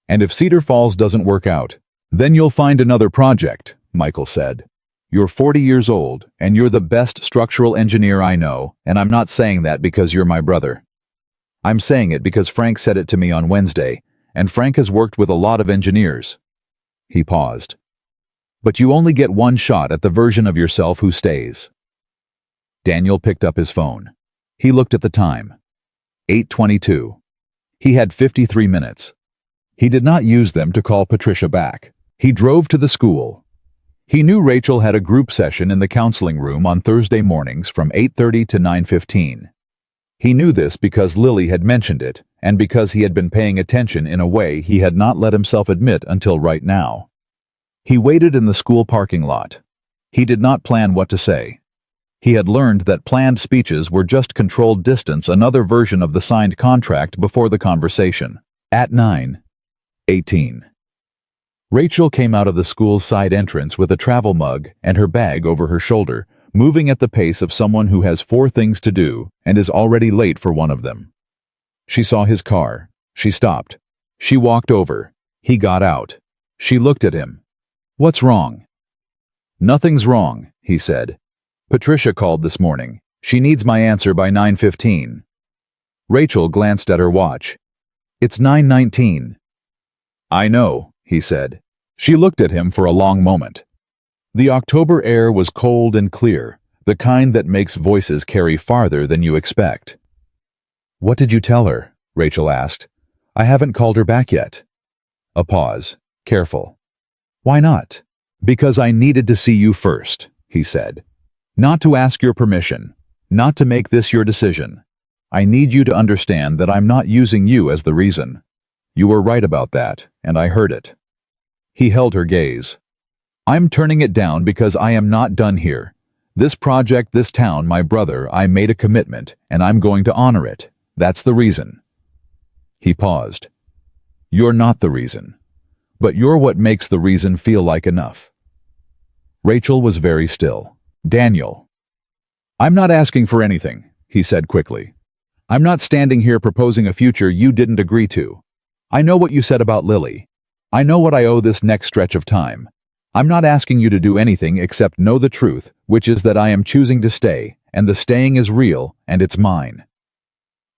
"And if Cedar Falls doesn't work out, then you'll find another project," Michael said. "You're 40 years old, and you're the best structural engineer I know, and I'm not saying that because you're my brother. I'm saying it because Frank said it to me on Wednesday, and Frank has worked with a lot of engineers." He paused. "But you only get one shot at the version of yourself who stays." Daniel picked up his phone. He looked at the time. 8:22. He had 53 minutes. He did not use them to call Patricia back. He drove to the school. He knew Rachel had a group session in the counseling room on Thursday mornings from 8:30 to 9:15. He knew this because Lily had mentioned it, and because he had been paying attention in a way he had not let himself admit until right now. He waited in the school parking lot. He did not plan what to say. He had learned that planned speeches were just controlled distance, another version of the signed contract before the conversation. At 9:18. Rachel came out of the school's side entrance with a travel mug and her bag over her shoulder, moving at the pace of someone who has 4 things to do and is already late for one of them. She saw his car. She stopped. She walked over. He got out. She looked at him. "What's wrong?" "Nothing's wrong," he said. "Patricia called this morning. She needs my answer by 9:15. Rachel glanced at her watch. "It's 9:19. "I know," he said. She looked at him for a long moment. The October air was cold and clear, the kind that makes voices carry farther than you expect. "What did you tell her?" Rachel asked. "I haven't called her back yet." A pause, careful. "Why not?" Because I needed to see you first, he said. Not to ask your permission, not to make this your decision. I need you to understand that I'm not using you as the reason. You were right about that, and I heard it. He held her gaze. I'm turning it down because I am not done here. This project, this town, my brother, I made a commitment, and I'm going to honor it. That's the reason. He paused. You're not the reason. But you're what makes the reason feel like enough. Rachel was very still. Daniel. I'm not asking for anything, he said quickly. I'm not standing here proposing a future you didn't agree to. I know what you said about Lily. I know what I owe this next stretch of time. I'm not asking you to do anything except know the truth, which is that I am choosing to stay, and the staying is real, and it's mine.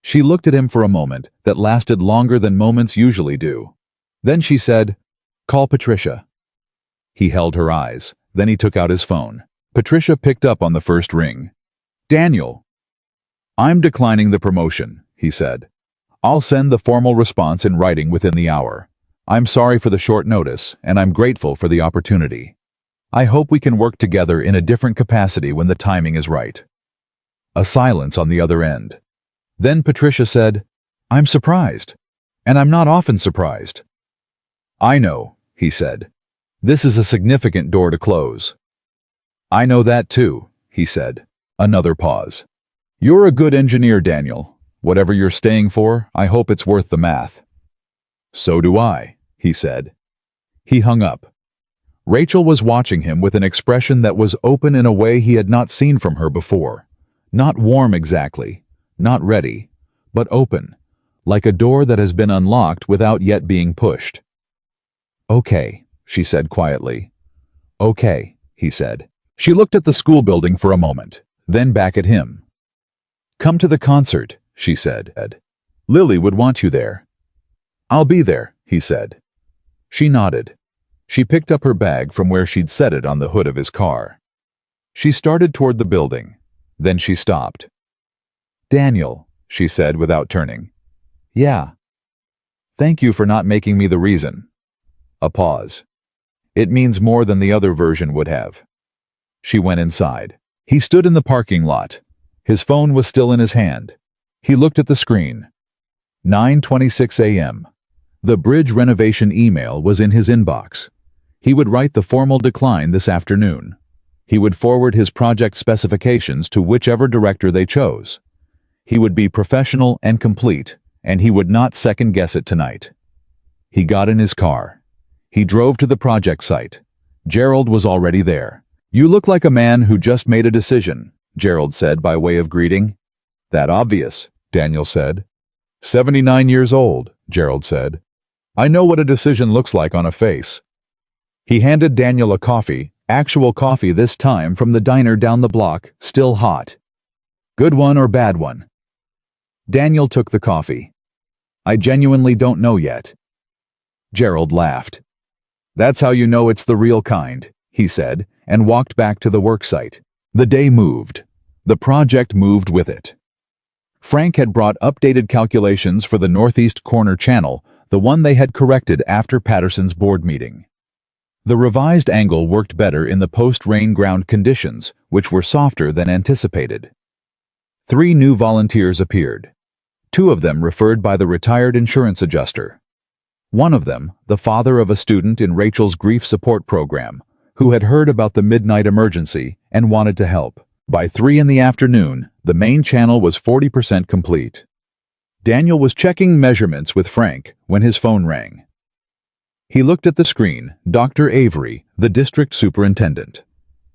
She looked at him for a moment that lasted longer than moments usually do. Then she said, Call Patricia. He held her eyes. Then he took out his phone. Patricia picked up on the first ring. Daniel. I'm declining the promotion, he said. I'll send the formal response in writing within the hour. I'm sorry for the short notice, and I'm grateful for the opportunity. I hope we can work together in a different capacity when the timing is right. A silence on the other end. Then Patricia said, I'm surprised. And I'm not often surprised. I know, he said. This is a significant door to close. I know that too, he said. Another pause. You're a good engineer, Daniel. Whatever you're staying for, I hope it's worth the math. So do I, he said. He hung up. Rachel was watching him with an expression that was open in a way he had not seen from her before. Not warm exactly, not ready, but open, like a door that has been unlocked without yet being pushed. Okay, she said quietly. Okay, he said. She looked at the school building for a moment, then back at him. Come to the concert, she said. Lily would want you there. I'll be there, he said. She nodded. She picked up her bag from where she'd set it on the hood of his car. She started toward the building. Then she stopped. Daniel, she said without turning. Yeah. Thank you for not making me the reason. A pause. It means more than the other version would have. She went inside. He stood in the parking lot. His phone was still in his hand. He looked at the screen. 9:26 a.m. The bridge renovation email was in his inbox. He would write the formal decline this afternoon. He would forward his project specifications to whichever director they chose. He would be professional and complete, and he would not second-guess it tonight. He got in his car. He drove to the project site. Gerald was already there. You look like a man who just made a decision, Gerald said by way of greeting. That obvious, Daniel said. 79 years old, Gerald said. I know what a decision looks like on a face. He handed Daniel a coffee, actual coffee this time from the diner down the block, still hot. Good one or bad one? Daniel took the coffee. I genuinely don't know yet. Gerald laughed. That's how you know it's the real kind, he said, and walked back to the worksite. The day moved. The project moved with it. Frank had brought updated calculations for the northeast corner channel, the one they had corrected after Patterson's board meeting. The revised angle worked better in the post-rain ground conditions, which were softer than anticipated. 3 new volunteers appeared. 2 of them referred by the retired insurance adjuster. One of them, the father of a student in Rachel's grief support program, who had heard about the midnight emergency and wanted to help. By 3 in the afternoon, the main channel was 40% complete. Daniel was checking measurements with Frank when his phone rang. He looked at the screen, Dr. Avery, the district superintendent.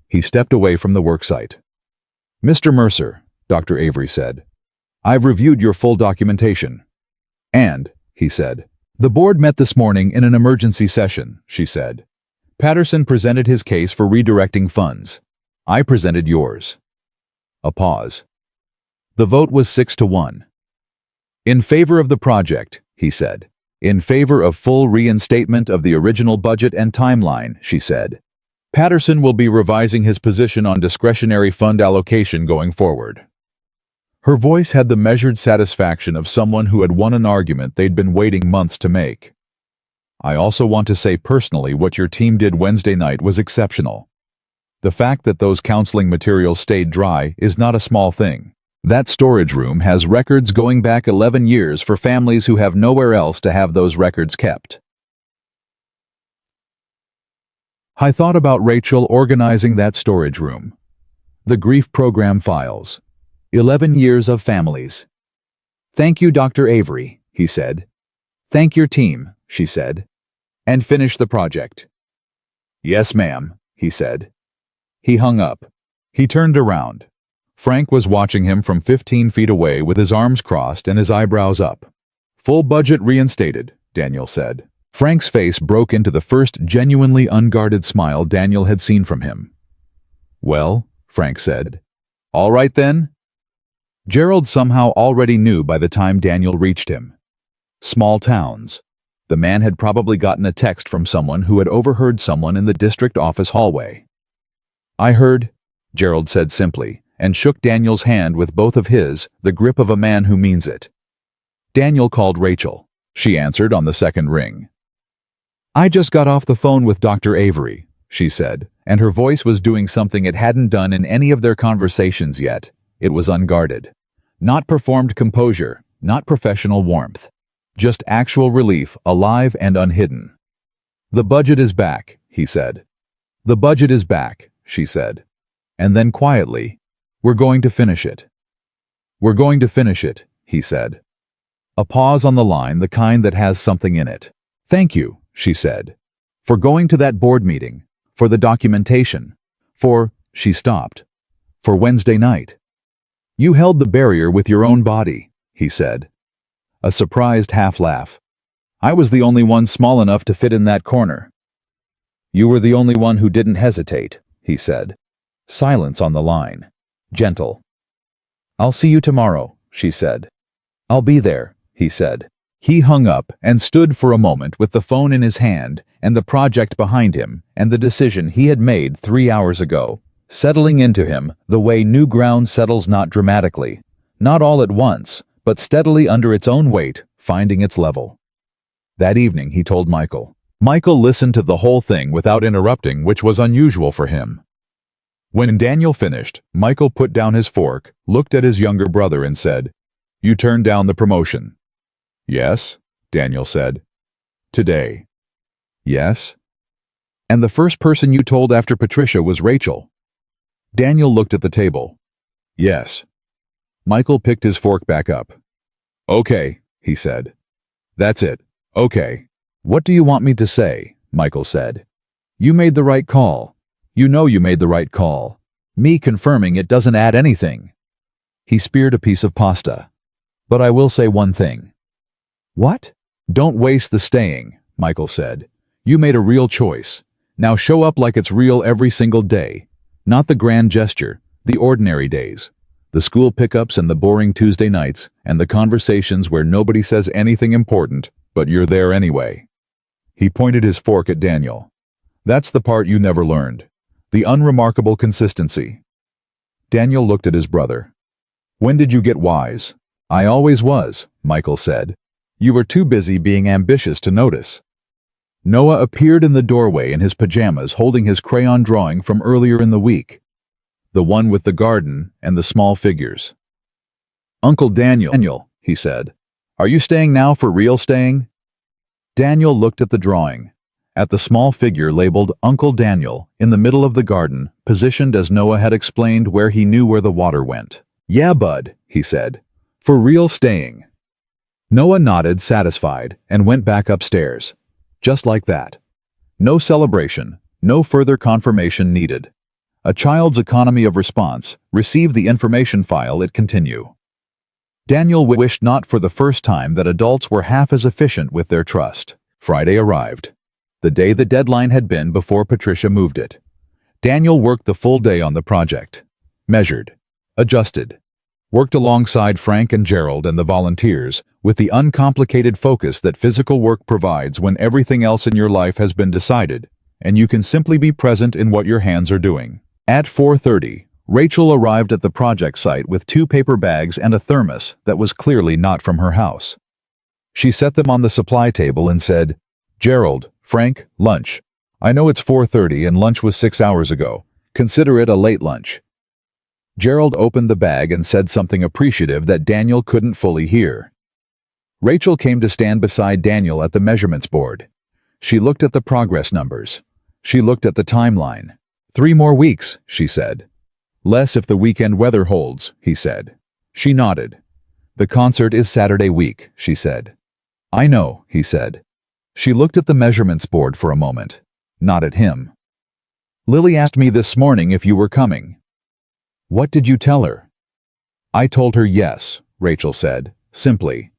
He stepped away from the worksite. Mr. Mercer, Dr. Avery said, I've reviewed your full documentation. And, he said, the board met this morning in an emergency session, she said. Patterson presented his case for redirecting funds. I presented yours. A pause. The vote was 6-1. In favor of the project, he said. In favor of full reinstatement of the original budget and timeline, she said. Patterson will be revising his position on discretionary fund allocation going forward. Her voice had the measured satisfaction of someone who had won an argument they'd been waiting months to make. I also want to say personally what your team did Wednesday night was exceptional. The fact that those counseling materials stayed dry is not a small thing. That storage room has records going back 11 years for families who have nowhere else to have those records kept. I thought about Rachel organizing that storage room. The grief program files. 11 years of families. Thank you, Dr. Avery, he said. Thank your team, she said. And finish the project. Yes, ma'am, he said. He hung up. He turned around. Frank was watching him from 15 feet away with his arms crossed and his eyebrows up. Full budget reinstated, Daniel said. Frank's face broke into the first genuinely unguarded smile Daniel had seen from him. Well, Frank said. All right then? Gerald somehow already knew by the time Daniel reached him. Small towns. The man had probably gotten a text from someone who had overheard someone in the district office hallway. I heard, Gerald said simply, and shook Daniel's hand with both of his, the grip of a man who means it. Daniel called Rachel. She answered on the second ring. I just got off the phone with Dr. Avery, she said, and her voice was doing something it hadn't done in any of their conversations yet. It was unguarded. Not performed composure, not professional warmth. Just actual relief, alive and unhidden. The budget is back, he said. The budget is back, she said. And then quietly, we're going to finish it. We're going to finish it, he said. A pause on the line, the kind that has something in it. Thank you, she said. For going to that board meeting, for the documentation, she stopped. For Wednesday night. You held the barrier with your own body, he said. A surprised half-laugh. I was the only one small enough to fit in that corner. You were the only one who didn't hesitate, he said. Silence on the line. Gentle. I'll see you tomorrow, she said. I'll be there, he said. He hung up and stood for a moment with the phone in his hand and the project behind him and the decision he had made 3 hours ago, settling into him the way new ground settles, not dramatically, not all at once, but steadily under its own weight, finding its level. That evening he told Michael. Michael listened to the whole thing without interrupting, which was unusual for him. When Daniel finished, Michael put down his fork, looked at his younger brother and said, You turned down the promotion. Yes, Daniel said. Today. Yes. And the first person you told after Patricia was Rachel. Daniel looked at the table. Yes. Michael picked his fork back up. Okay, he said. That's it. Okay. What do you want me to say? Michael said. You made the right call. You know you made the right call. Me confirming it doesn't add anything. He speared a piece of pasta. But I will say one thing. What? Don't waste the staying, Michael said. You made a real choice. Now show up like it's real every single day. Not the grand gesture, the ordinary days. The school pickups and the boring Tuesday nights, and the conversations where nobody says anything important, but you're there anyway. He pointed his fork at Daniel. That's the part you never learned. The unremarkable consistency. Daniel looked at his brother. When did you get wise? I always was, Michael said. You were too busy being ambitious to notice. Noah appeared in the doorway in his pajamas holding his crayon drawing from earlier in the week. The one with the garden and the small figures. Uncle Daniel, he said. Are you staying now for real staying? Daniel looked at the drawing. At the small figure labeled Uncle Daniel in the middle of the garden, positioned as Noah had explained where he knew where the water went. Yeah, bud, he said. For real staying. Noah nodded, satisfied, and went back upstairs. Just like that. No celebration, no further confirmation needed. A child's economy of response, receive the information file, it continue. Daniel wished not for the first time that adults were half as efficient with their trust. Friday arrived. The day the deadline had been before Patricia moved it. Daniel worked the full day on the project. Measured. Adjusted. Worked alongside Frank and Gerald and the volunteers, with the uncomplicated focus that physical work provides when everything else in your life has been decided, and you can simply be present in what your hands are doing. At 4:30, Rachel arrived at the project site with 2 paper bags and a thermos that was clearly not from her house. She set them on the supply table and said, Gerald, Frank, lunch. I know it's 4:30 and lunch was 6 hours ago. Consider it a late lunch. Gerald opened the bag and said something appreciative that Daniel couldn't fully hear. Rachel came to stand beside Daniel at the measurements board. She looked at the progress numbers. She looked at the timeline. 3 more weeks, she said. Less if the weekend weather holds, he said. She nodded. The concert is Saturday week, she said. I know, he said. She looked at the measurements board for a moment, not at him. Lily asked me this morning if you were coming. What did you tell her? I told her yes, Rachel said, simply.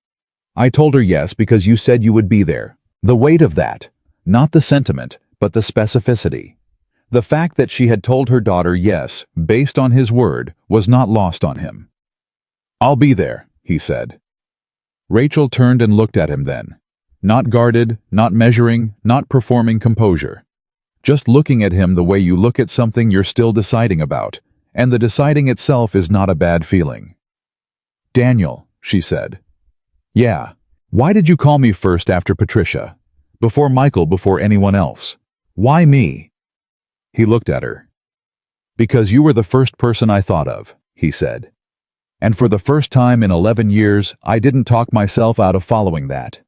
I told her yes because you said you would be there. The weight of that, not the sentiment, but the specificity. The fact that she had told her daughter yes, based on his word, was not lost on him. I'll be there, he said. Rachel turned and looked at him then. Not guarded, not measuring, not performing composure. Just looking at him the way you look at something you're still deciding about, and the deciding itself is not a bad feeling. Daniel, she said. Yeah. Why did you call me first after Patricia? Before Michael, before anyone else? Why me? He looked at her. Because you were the first person I thought of, he said. And for the first time in 11 years, I didn't talk myself out of following that.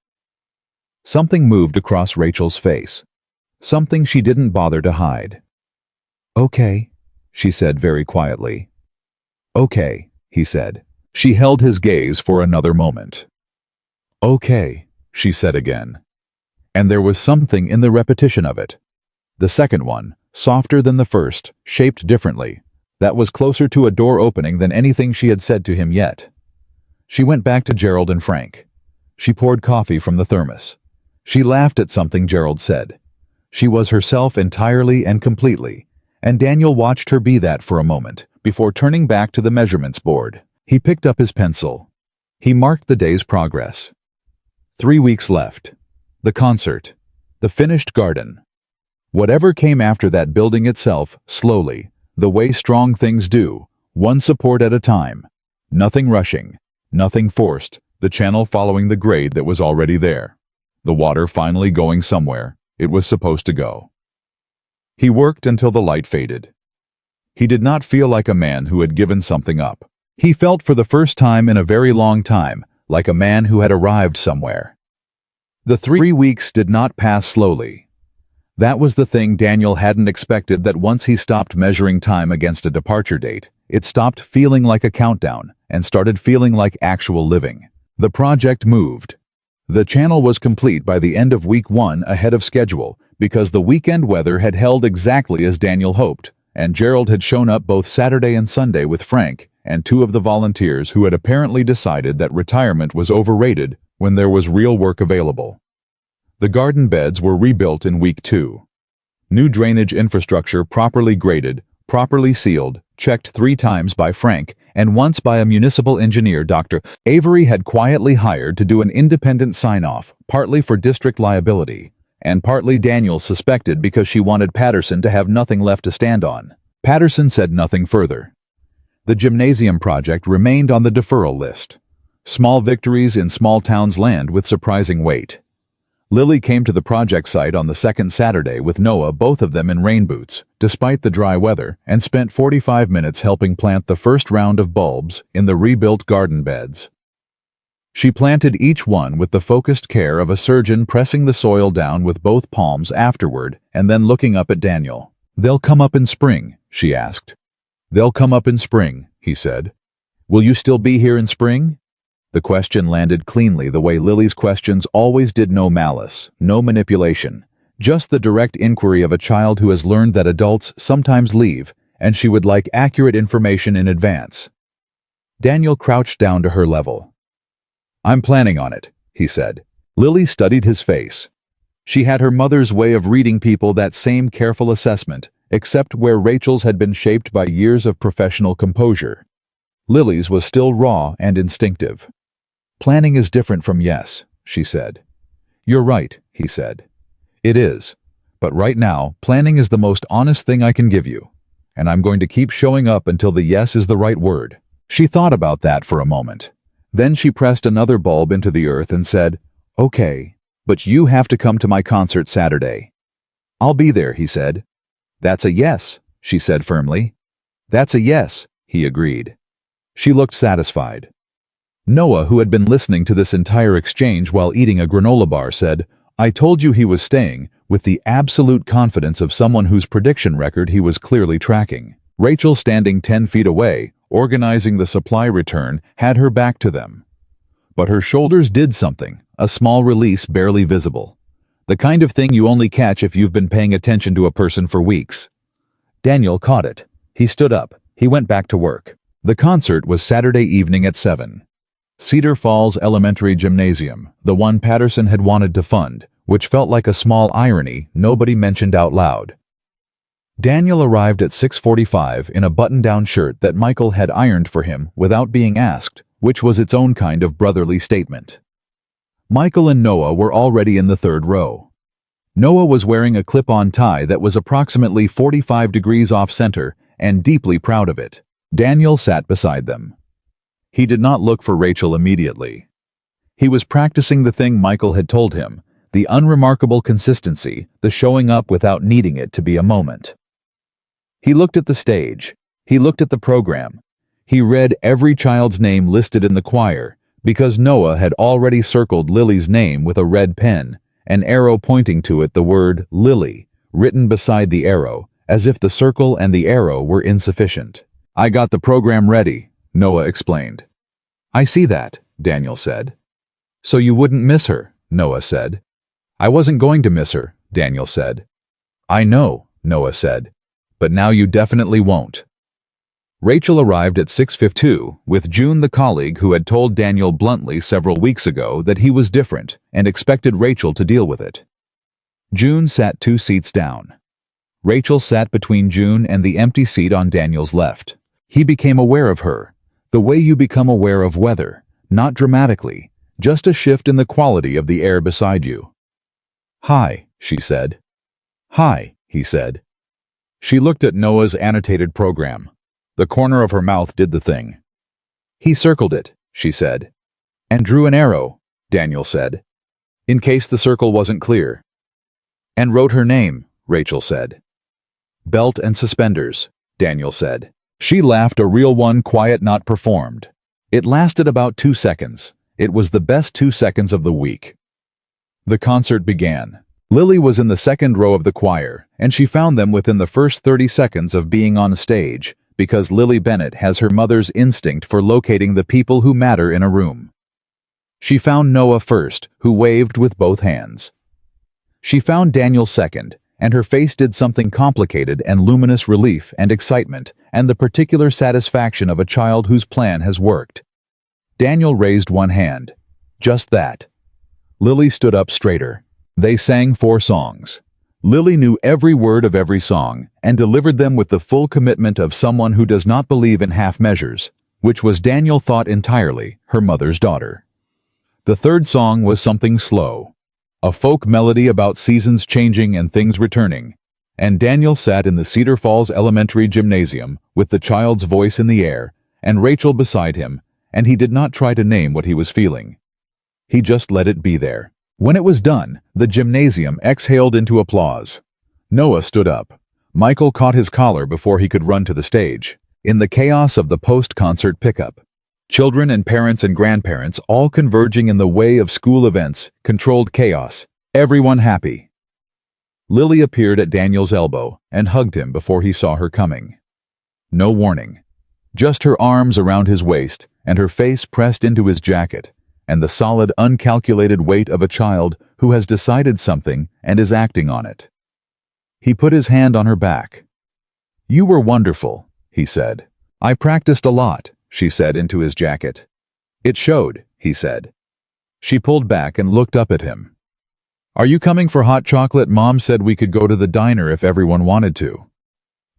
Something moved across Rachel's face. Something she didn't bother to hide. Okay, she said very quietly. Okay, he said. She held his gaze for another moment. Okay, she said again. And there was something in the repetition of it. The second one, softer than the first, shaped differently, that was closer to a door opening than anything she had said to him yet. She went back to Gerald and Frank. She poured coffee from the thermos. She laughed at something Gerald said. She was herself entirely and completely, and Daniel watched her be that for a moment, before turning back to the measurements board. He picked up his pencil. He marked the day's progress. 3 weeks left. The concert. The finished garden. Whatever came after that, building itself, slowly, the way strong things do, one support at a time. Nothing rushing, nothing forced, the channel following the grade that was already there. The water finally going somewhere it was supposed to go. He worked until the light faded. He did not feel like a man who had given something up. He felt for the first time in a very long time like a man who had arrived somewhere. The 3 weeks did not pass slowly. That was the thing Daniel hadn't expected, that once he stopped measuring time against a departure date, it stopped feeling like a countdown and started feeling like actual living. The project moved. The channel was complete by the end of week 1 ahead of schedule because the weekend weather had held exactly as Daniel hoped, and Gerald had shown up both Saturday and Sunday with Frank and 2 of the volunteers who had apparently decided that retirement was overrated when there was real work available. The garden beds were rebuilt in week 2. New drainage infrastructure properly graded, properly sealed, checked 3 times by Frank and once by a municipal engineer Dr. Avery had quietly hired to do an independent sign-off, partly for district liability, and partly Daniel suspected because she wanted Patterson to have nothing left to stand on. Patterson said nothing further. The gymnasium project remained on the deferral list. Small victories in small towns land with surprising weight. Lily came to the project site on the second Saturday with Noah, both of them in rain boots, despite the dry weather, and spent 45 minutes helping plant the first round of bulbs in the rebuilt garden beds. She planted each one with the focused care of a surgeon, pressing the soil down with both palms afterward and then looking up at Daniel. "They'll come up in spring," she asked. "They'll come up in spring," he said. "Will you still be here in spring?" The question landed cleanly the way Lily's questions always did, no malice, no manipulation, just the direct inquiry of a child who has learned that adults sometimes leave, and she would like accurate information in advance. Daniel crouched down to her level. "I'm planning on it," he said. Lily studied his face. She had her mother's way of reading people, that same careful assessment, except where Rachel's had been shaped by years of professional composure. Lily's was still raw and instinctive. "Planning is different from yes," she said. "You're right," he said. "It is. But right now, planning is the most honest thing I can give you. And I'm going to keep showing up until the yes is the right word." She thought about that for a moment. Then she pressed another bulb into the earth and said, "Okay." But you have to come to my concert Saturday." "I'll be there," he said. "That's a yes," she said firmly. "That's a yes," he agreed. She looked satisfied. Noah, who had been listening to this entire exchange while eating a granola bar, said, "I told you he was staying," with the absolute confidence of someone whose prediction record he was clearly tracking. Rachel, standing 10 feet away, organizing the supply return, had her back to them. But her shoulders did something, a small release barely visible. The kind of thing you only catch if you've been paying attention to a person for weeks. Daniel caught it. He stood up. He went back to work. The concert was Saturday evening at 7. Cedar Falls Elementary Gymnasium, the one Patterson had wanted to fund, which felt like a small irony nobody mentioned out loud. Daniel arrived at 6:45 in a button-down shirt that Michael had ironed for him without being asked, which was its own kind of brotherly statement. Michael and Noah were already in the third row. Noah was wearing a clip-on tie that was approximately 45 degrees off-center and deeply proud of it. Daniel sat beside them. He did not look for Rachel immediately. He was practicing the thing Michael had told him, the unremarkable consistency, the showing up without needing it to be a moment. He looked at the stage. He looked at the program. He read every child's name listed in the choir, because Noah had already circled Lily's name with a red pen, an arrow pointing to it, the word Lily, written beside the arrow, as if the circle and the arrow were insufficient. "I got the program ready," Noah explained. "I see that," Daniel said. "So you wouldn't miss her," Noah said. "I wasn't going to miss her," Daniel said. "I know," Noah said. "But now you definitely won't." Rachel arrived at 6:52 with June, the colleague who had told Daniel bluntly several weeks ago that he was different and expected Rachel to deal with it. June sat 2 seats down. Rachel sat between June and the empty seat on Daniel's left. He became aware of her, the way you become aware of weather, not dramatically, just a shift in the quality of the air beside you. "Hi," she said. "Hi," he said. She looked at Noah's annotated program. The corner of her mouth did the thing. "He circled it," she said. "And drew an arrow," Daniel said, "in case the circle wasn't clear." "And wrote her name," Rachel said. "Belt and suspenders," Daniel said. She laughed, a real one, quiet, not performed. It lasted about 2 seconds. It was the best 2 seconds of the week. The concert began. Lily was in the second row of the choir, and she found them within the first 30 seconds of being on stage, because Lily Bennett has her mother's instinct for locating the people who matter in a room. She found Noah first, who waved with both hands. She found Daniel second, and her face did something complicated and luminous, relief and excitement, and the particular satisfaction of a child whose plan has worked. Daniel raised one hand. Just that. Lily stood up straighter. They sang 4 songs. Lily knew every word of every song and delivered them with the full commitment of someone who does not believe in half measures, which was, Daniel thought, entirely her mother's daughter. The third song was something slow, a folk melody about seasons changing and things returning, and Daniel sat in the Cedar Falls Elementary Gymnasium with the child's voice in the air and Rachel beside him, and he did not try to name what he was feeling. He just let it be there. When it was done, the gymnasium exhaled into applause. Noah stood up. Michael caught his collar before he could run to the stage. In the chaos of the post-concert pickup, children and parents and grandparents all converging in the way of school events, controlled chaos, everyone happy. Lily appeared at Daniel's elbow and hugged him before he saw her coming. No warning. Just her arms around his waist and her face pressed into his jacket, and the solid, uncalculated weight of a child who has decided something and is acting on it. He put his hand on her back. "You were wonderful," he said. "I practiced a lot," she said into his jacket. "It showed," he said. She pulled back and looked up at him. "Are you coming for hot chocolate? Mom said we could go to the diner if everyone wanted to."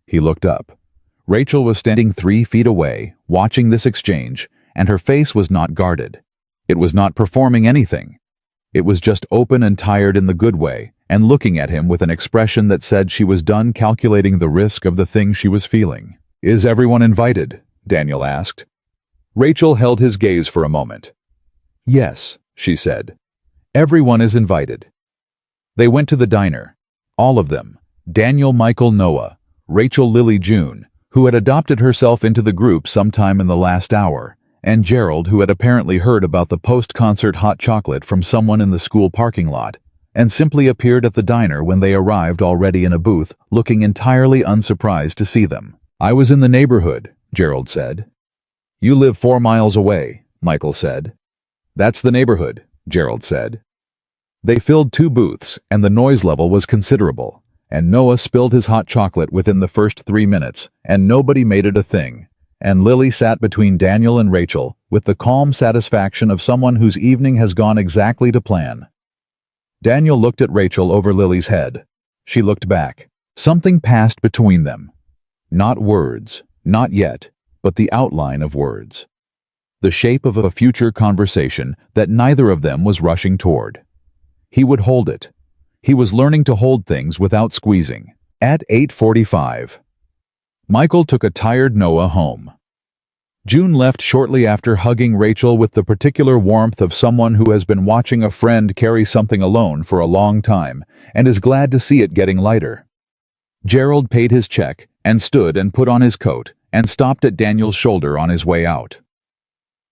He looked up. Rachel was standing 3 feet away, watching this exchange, and her face was not guarded. It was not performing anything. It was just open and tired in the good way, and looking at him with an expression that said she was done calculating the risk of the thing she was feeling. "Is everyone invited?" Daniel asked. Rachel held his gaze for a moment. "Yes," she said. Everyone is invited." They went to the diner. All of them. Daniel, Michael, Noah, Rachel, Lily, June, who had adopted herself into the group sometime in the last hour, and Gerald, who had apparently heard about the post-concert hot chocolate from someone in the school parking lot, and simply appeared at the diner when they arrived already in a booth, looking entirely unsurprised to see them. "I was in the neighborhood," Gerald said. "You live 4 miles away," Michael said. "That's the neighborhood," Gerald said. They filled 2 booths, and the noise level was considerable, and Noah spilled his hot chocolate within the first 3 minutes, and nobody made it a thing, and Lily sat between Daniel and Rachel with the calm satisfaction of someone whose evening has gone exactly to plan. Daniel looked at Rachel over Lily's head. She looked back. Something passed between them. Not words, not yet, but the outline of words. The shape of a future conversation that neither of them was rushing toward. He would hold it. He was learning to hold things without squeezing. At 8:45. Michael took a tired Noah home. June left shortly after, hugging Rachel with the particular warmth of someone who has been watching a friend carry something alone for a long time and is glad to see it getting lighter. Gerald paid his check and stood and put on his coat and stopped at Daniel's shoulder on his way out.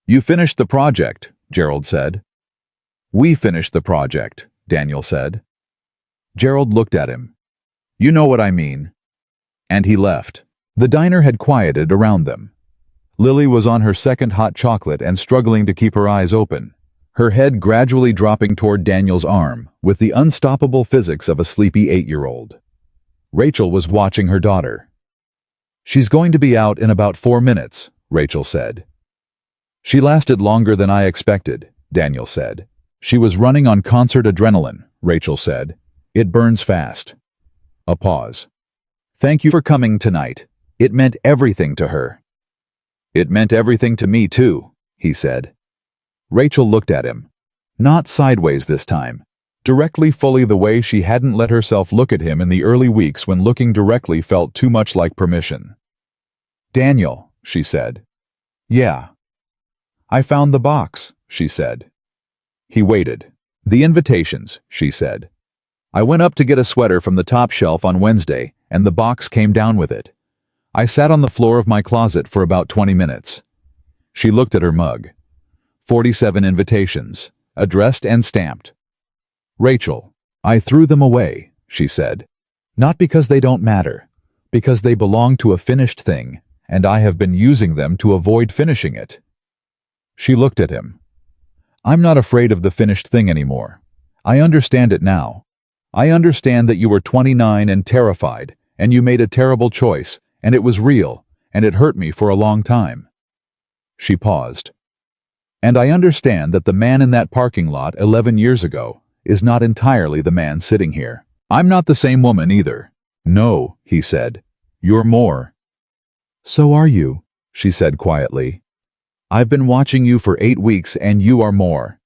"You finished the project," Gerald said. "We finished the project," Daniel said. Gerald looked at him. "You know what I mean." And he left. The diner had quieted around them. Lily was on her second hot chocolate and struggling to keep her eyes open, her head gradually dropping toward Daniel's arm with the unstoppable physics of a sleepy 8-year-old. Rachel was watching her daughter. "She's going to be out in about 4 minutes, Rachel said. "She lasted longer than I expected," Daniel said. "She was running on concert adrenaline," Rachel said. "It burns fast." A pause. "Thank you for coming tonight. It meant everything to her." "It meant everything to me too," he said. Rachel looked at him. Not sideways this time. Directly, fully, the way she hadn't let herself look at him in the early weeks when looking directly felt too much like permission. "Daniel," she said. "Yeah." "I found the box," she said. He waited. "The invitations," she said. "I went up to get a sweater from the top shelf on Wednesday, and the box came down with it. I sat on the floor of my closet for about 20 minutes. She looked at her mug. 47 invitations, addressed and stamped. "Rachel, I threw them away," she said. "Not because they don't matter, because they belong to a finished thing, and I have been using them to avoid finishing it." She looked at him. "I'm not afraid of the finished thing anymore. I understand it now. I understand that you were 29 and terrified, and you made a terrible choice, and it was real, and it hurt me for a long time." She paused. "And I understand that the man in that parking lot 11 years ago is not entirely the man sitting here. I'm not the same woman either." "No," he said. "You're more." "So are you," she said quietly. "I've been watching you for 8 weeks and you are more."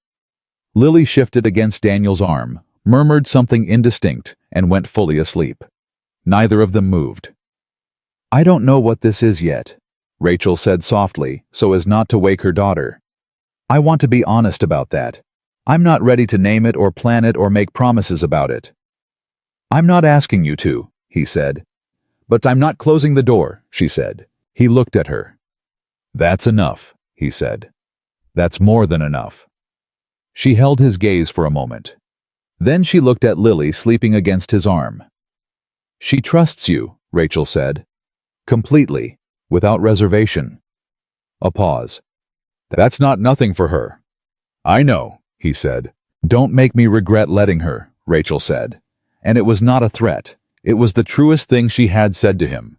Lily shifted against Daniel's arm, murmured something indistinct, and went fully asleep. Neither of them moved. "I don't know what this is yet," Rachel said softly so as not to wake her daughter. "I want to be honest about that. I'm not ready to name it or plan it or make promises about it." "I'm not asking you to," he said. "But I'm not closing the door," she said. He looked at her. "That's enough," he said. "That's more than enough." She held his gaze for a moment. Then she looked at Lily sleeping against his arm. "She trusts you," Rachel said. "Completely, without reservation." A pause. "That's not nothing for her." "I know," he said. "Don't make me regret letting her," Rachel said. And it was not a threat. It was the truest thing she had said to him.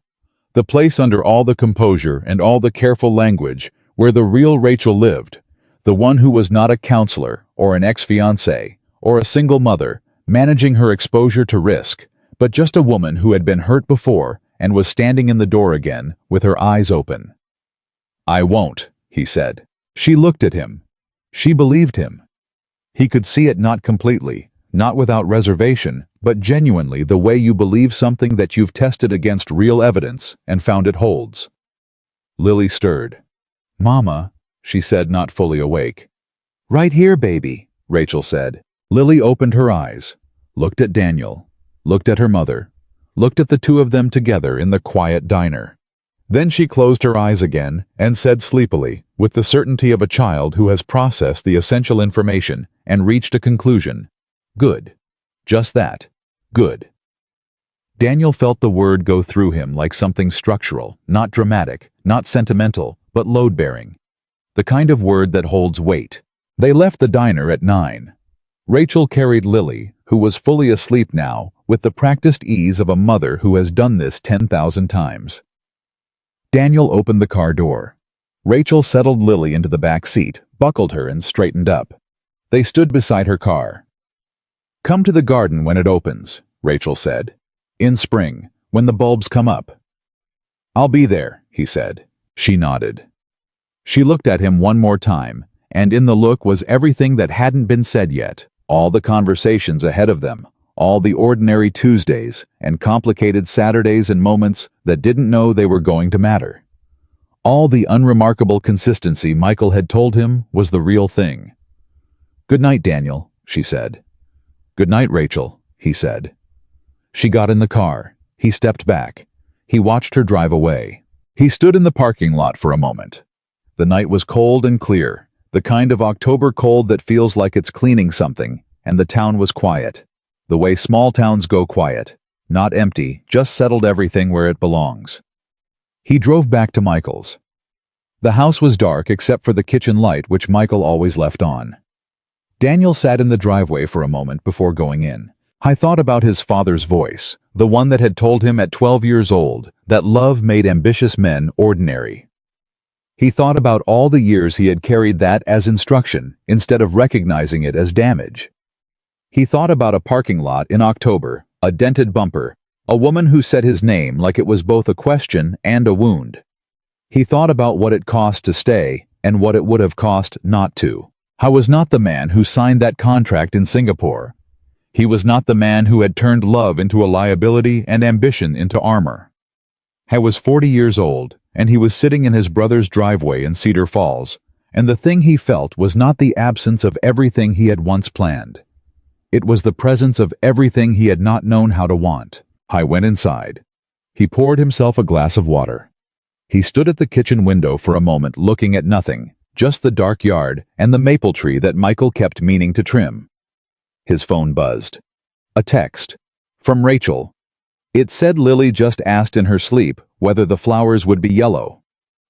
The place under all the composure and all the careful language where the real Rachel lived, the one who was not a counselor or an ex-fiancée or a single mother managing her exposure to risk, but just a woman who had been hurt before and was standing in the door again with her eyes open. "I won't," he said. She looked at him. She believed him. He could see it, not completely, not without reservation, but genuinely, the way you believe something that you've tested against real evidence and found it holds. Lily stirred. "Mama," she said, not fully awake. "Right here, baby," Rachel said. Lily opened her eyes, looked at Daniel, looked at her mother, looked at the two of them together in the quiet diner. Then she closed her eyes again and said sleepily, with the certainty of a child who has processed the essential information and reached a conclusion, "Good. Just that. Good." Daniel felt the word go through him like something structural, not dramatic, not sentimental, but load-bearing. The kind of word that holds weight. They left the diner at 9. Rachel carried Lily, who was fully asleep now, with the practiced ease of a mother who has done this 10,000 times. Daniel opened the car door. Rachel settled Lily into the back seat, buckled her, and straightened up. They stood beside her car. "Come to the garden when it opens," Rachel said. "In spring, when the bulbs come up." "I'll be there," he said. She nodded. She looked at him one more time, and in the look was everything that hadn't been said yet, all the conversations ahead of them, all the ordinary Tuesdays and complicated Saturdays and moments that didn't know they were going to matter. All the unremarkable consistency Michael had told him was the real thing. "Good night, Daniel," she said. "Good night, Rachel," he said. She got in the car. He stepped back. He watched her drive away. He stood in the parking lot for a moment. The night was cold and clear, the kind of October cold that feels like it's cleaning something, and the town was quiet. The way small towns go quiet, not empty, just settled everything where it belongs. He drove back to Michael's. The house was dark except for the kitchen light which Michael always left on. Daniel sat in the driveway for a moment before going in. I thought about his father's voice, the one that had told him at 12 years old that love made ambitious men ordinary. He thought about all the years he had carried that as instruction instead of recognizing it as damage. He thought about a parking lot in October, a dented bumper, a woman who said his name like it was both a question and a wound. He thought about what it cost to stay and what it would have cost not to. I was not the man who signed that contract in Singapore. He was not the man who had turned love into a liability and ambition into armor. I was 40 years old, and he was sitting in his brother's driveway in Cedar Falls, and the thing he felt was not the absence of everything he had once planned. It was the presence of everything he had not known how to want. I went inside. He poured himself a glass of water. He stood at the kitchen window for a moment looking at nothing, just the dark yard and the maple tree that Michael kept meaning to trim. His phone buzzed. A text. From Rachel. It said Lily just asked in her sleep whether the flowers would be yellow.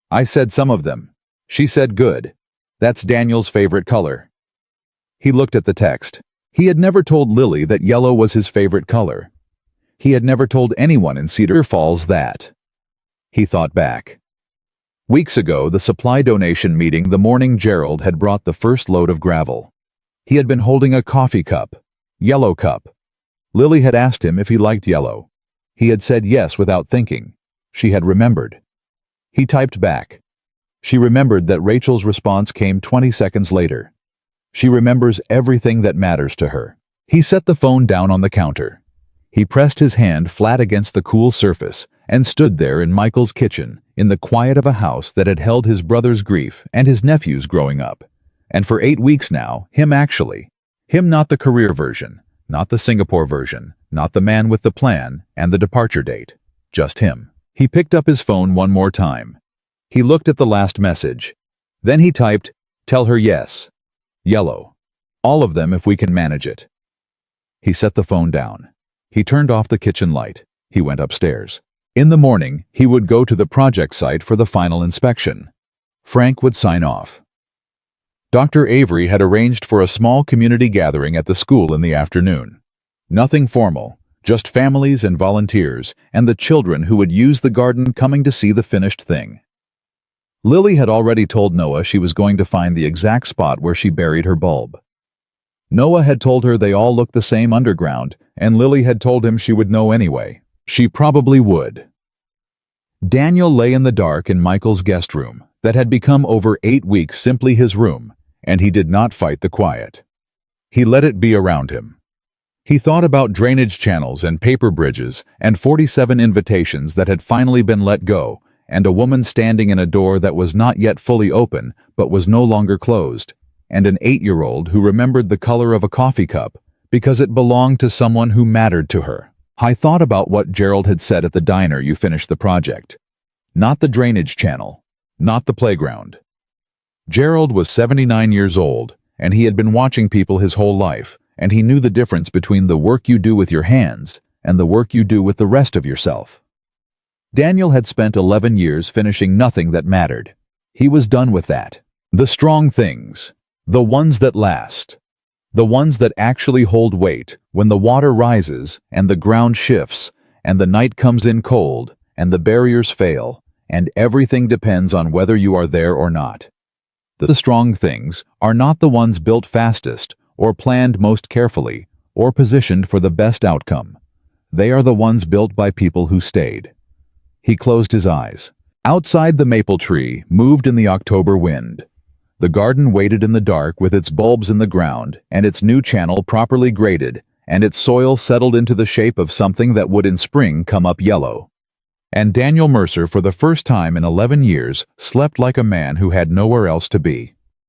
I said some of them. She said good. That's Daniel's favorite color. He looked at the text. He had never told Lily that yellow was his favorite color. He had never told anyone in Cedar Falls that. He thought back. Weeks ago, the supply donation meeting the morning Gerald had brought the first load of gravel. He had been holding a coffee cup. Yellow cup. Lily had asked him if he liked yellow. He had said yes without thinking. She had remembered. He typed back. She remembered that Rachel's response came 20 seconds later. She remembers everything that matters to her. He set the phone down on the counter. He pressed his hand flat against the cool surface and stood there in Michael's kitchen, in the quiet of a house that had held his brother's grief and his nephew's growing up. And for 8 weeks now, him actually. Him, not the career version, not the Singapore version, not the man with the plan and the departure date. Just him. He picked up his phone one more time. He looked at the last message. Then he typed, "Tell her yes. Yellow. All of them if we can manage it." He set the phone down. He turned off the kitchen light. He went upstairs. In the morning, he would go to the project site for the final inspection. Frank would sign off. Dr. Avery had arranged for a small community gathering at the school in the afternoon. Nothing formal, just families and volunteers, and the children who would use the garden coming to see the finished thing. Lily had already told Noah she was going to find the exact spot where she buried her bulb. Noah had told her they all looked the same underground, and Lily had told him she would know anyway. She probably would. Daniel lay in the dark in Michael's guest room that had become over 8 weeks simply his room, and he did not fight the quiet. He let it be around him. He thought about drainage channels and paper bridges and 47 invitations that had finally been let go, and a woman standing in a door that was not yet fully open but was no longer closed. and an 8-year-old who remembered the color of a coffee cup because it belonged to someone who mattered to her. I thought about what Gerald had said at the diner you finished the project. Not the drainage channel, not the playground. Gerald was 79 years old, and he had been watching people his whole life, and he knew the difference between the work you do with your hands and the work you do with the rest of yourself. Daniel had spent 11 years finishing nothing that mattered. He was done with that. The strong things, the ones that last, the ones that actually hold weight when the water rises and the ground shifts and the night comes in cold and the barriers fail and everything depends on whether you are there or not. The strong things are not the ones built fastest or planned most carefully or positioned for the best outcome. They are the ones built by people who stayed. He closed his eyes. Outside, the maple tree moved in the October wind. The garden waited in the dark with its bulbs in the ground and its new channel properly graded and its soil settled into the shape of something that would in spring come up yellow. And Daniel Mercer, for the first time in 11 years, slept like a man who had nowhere else to be.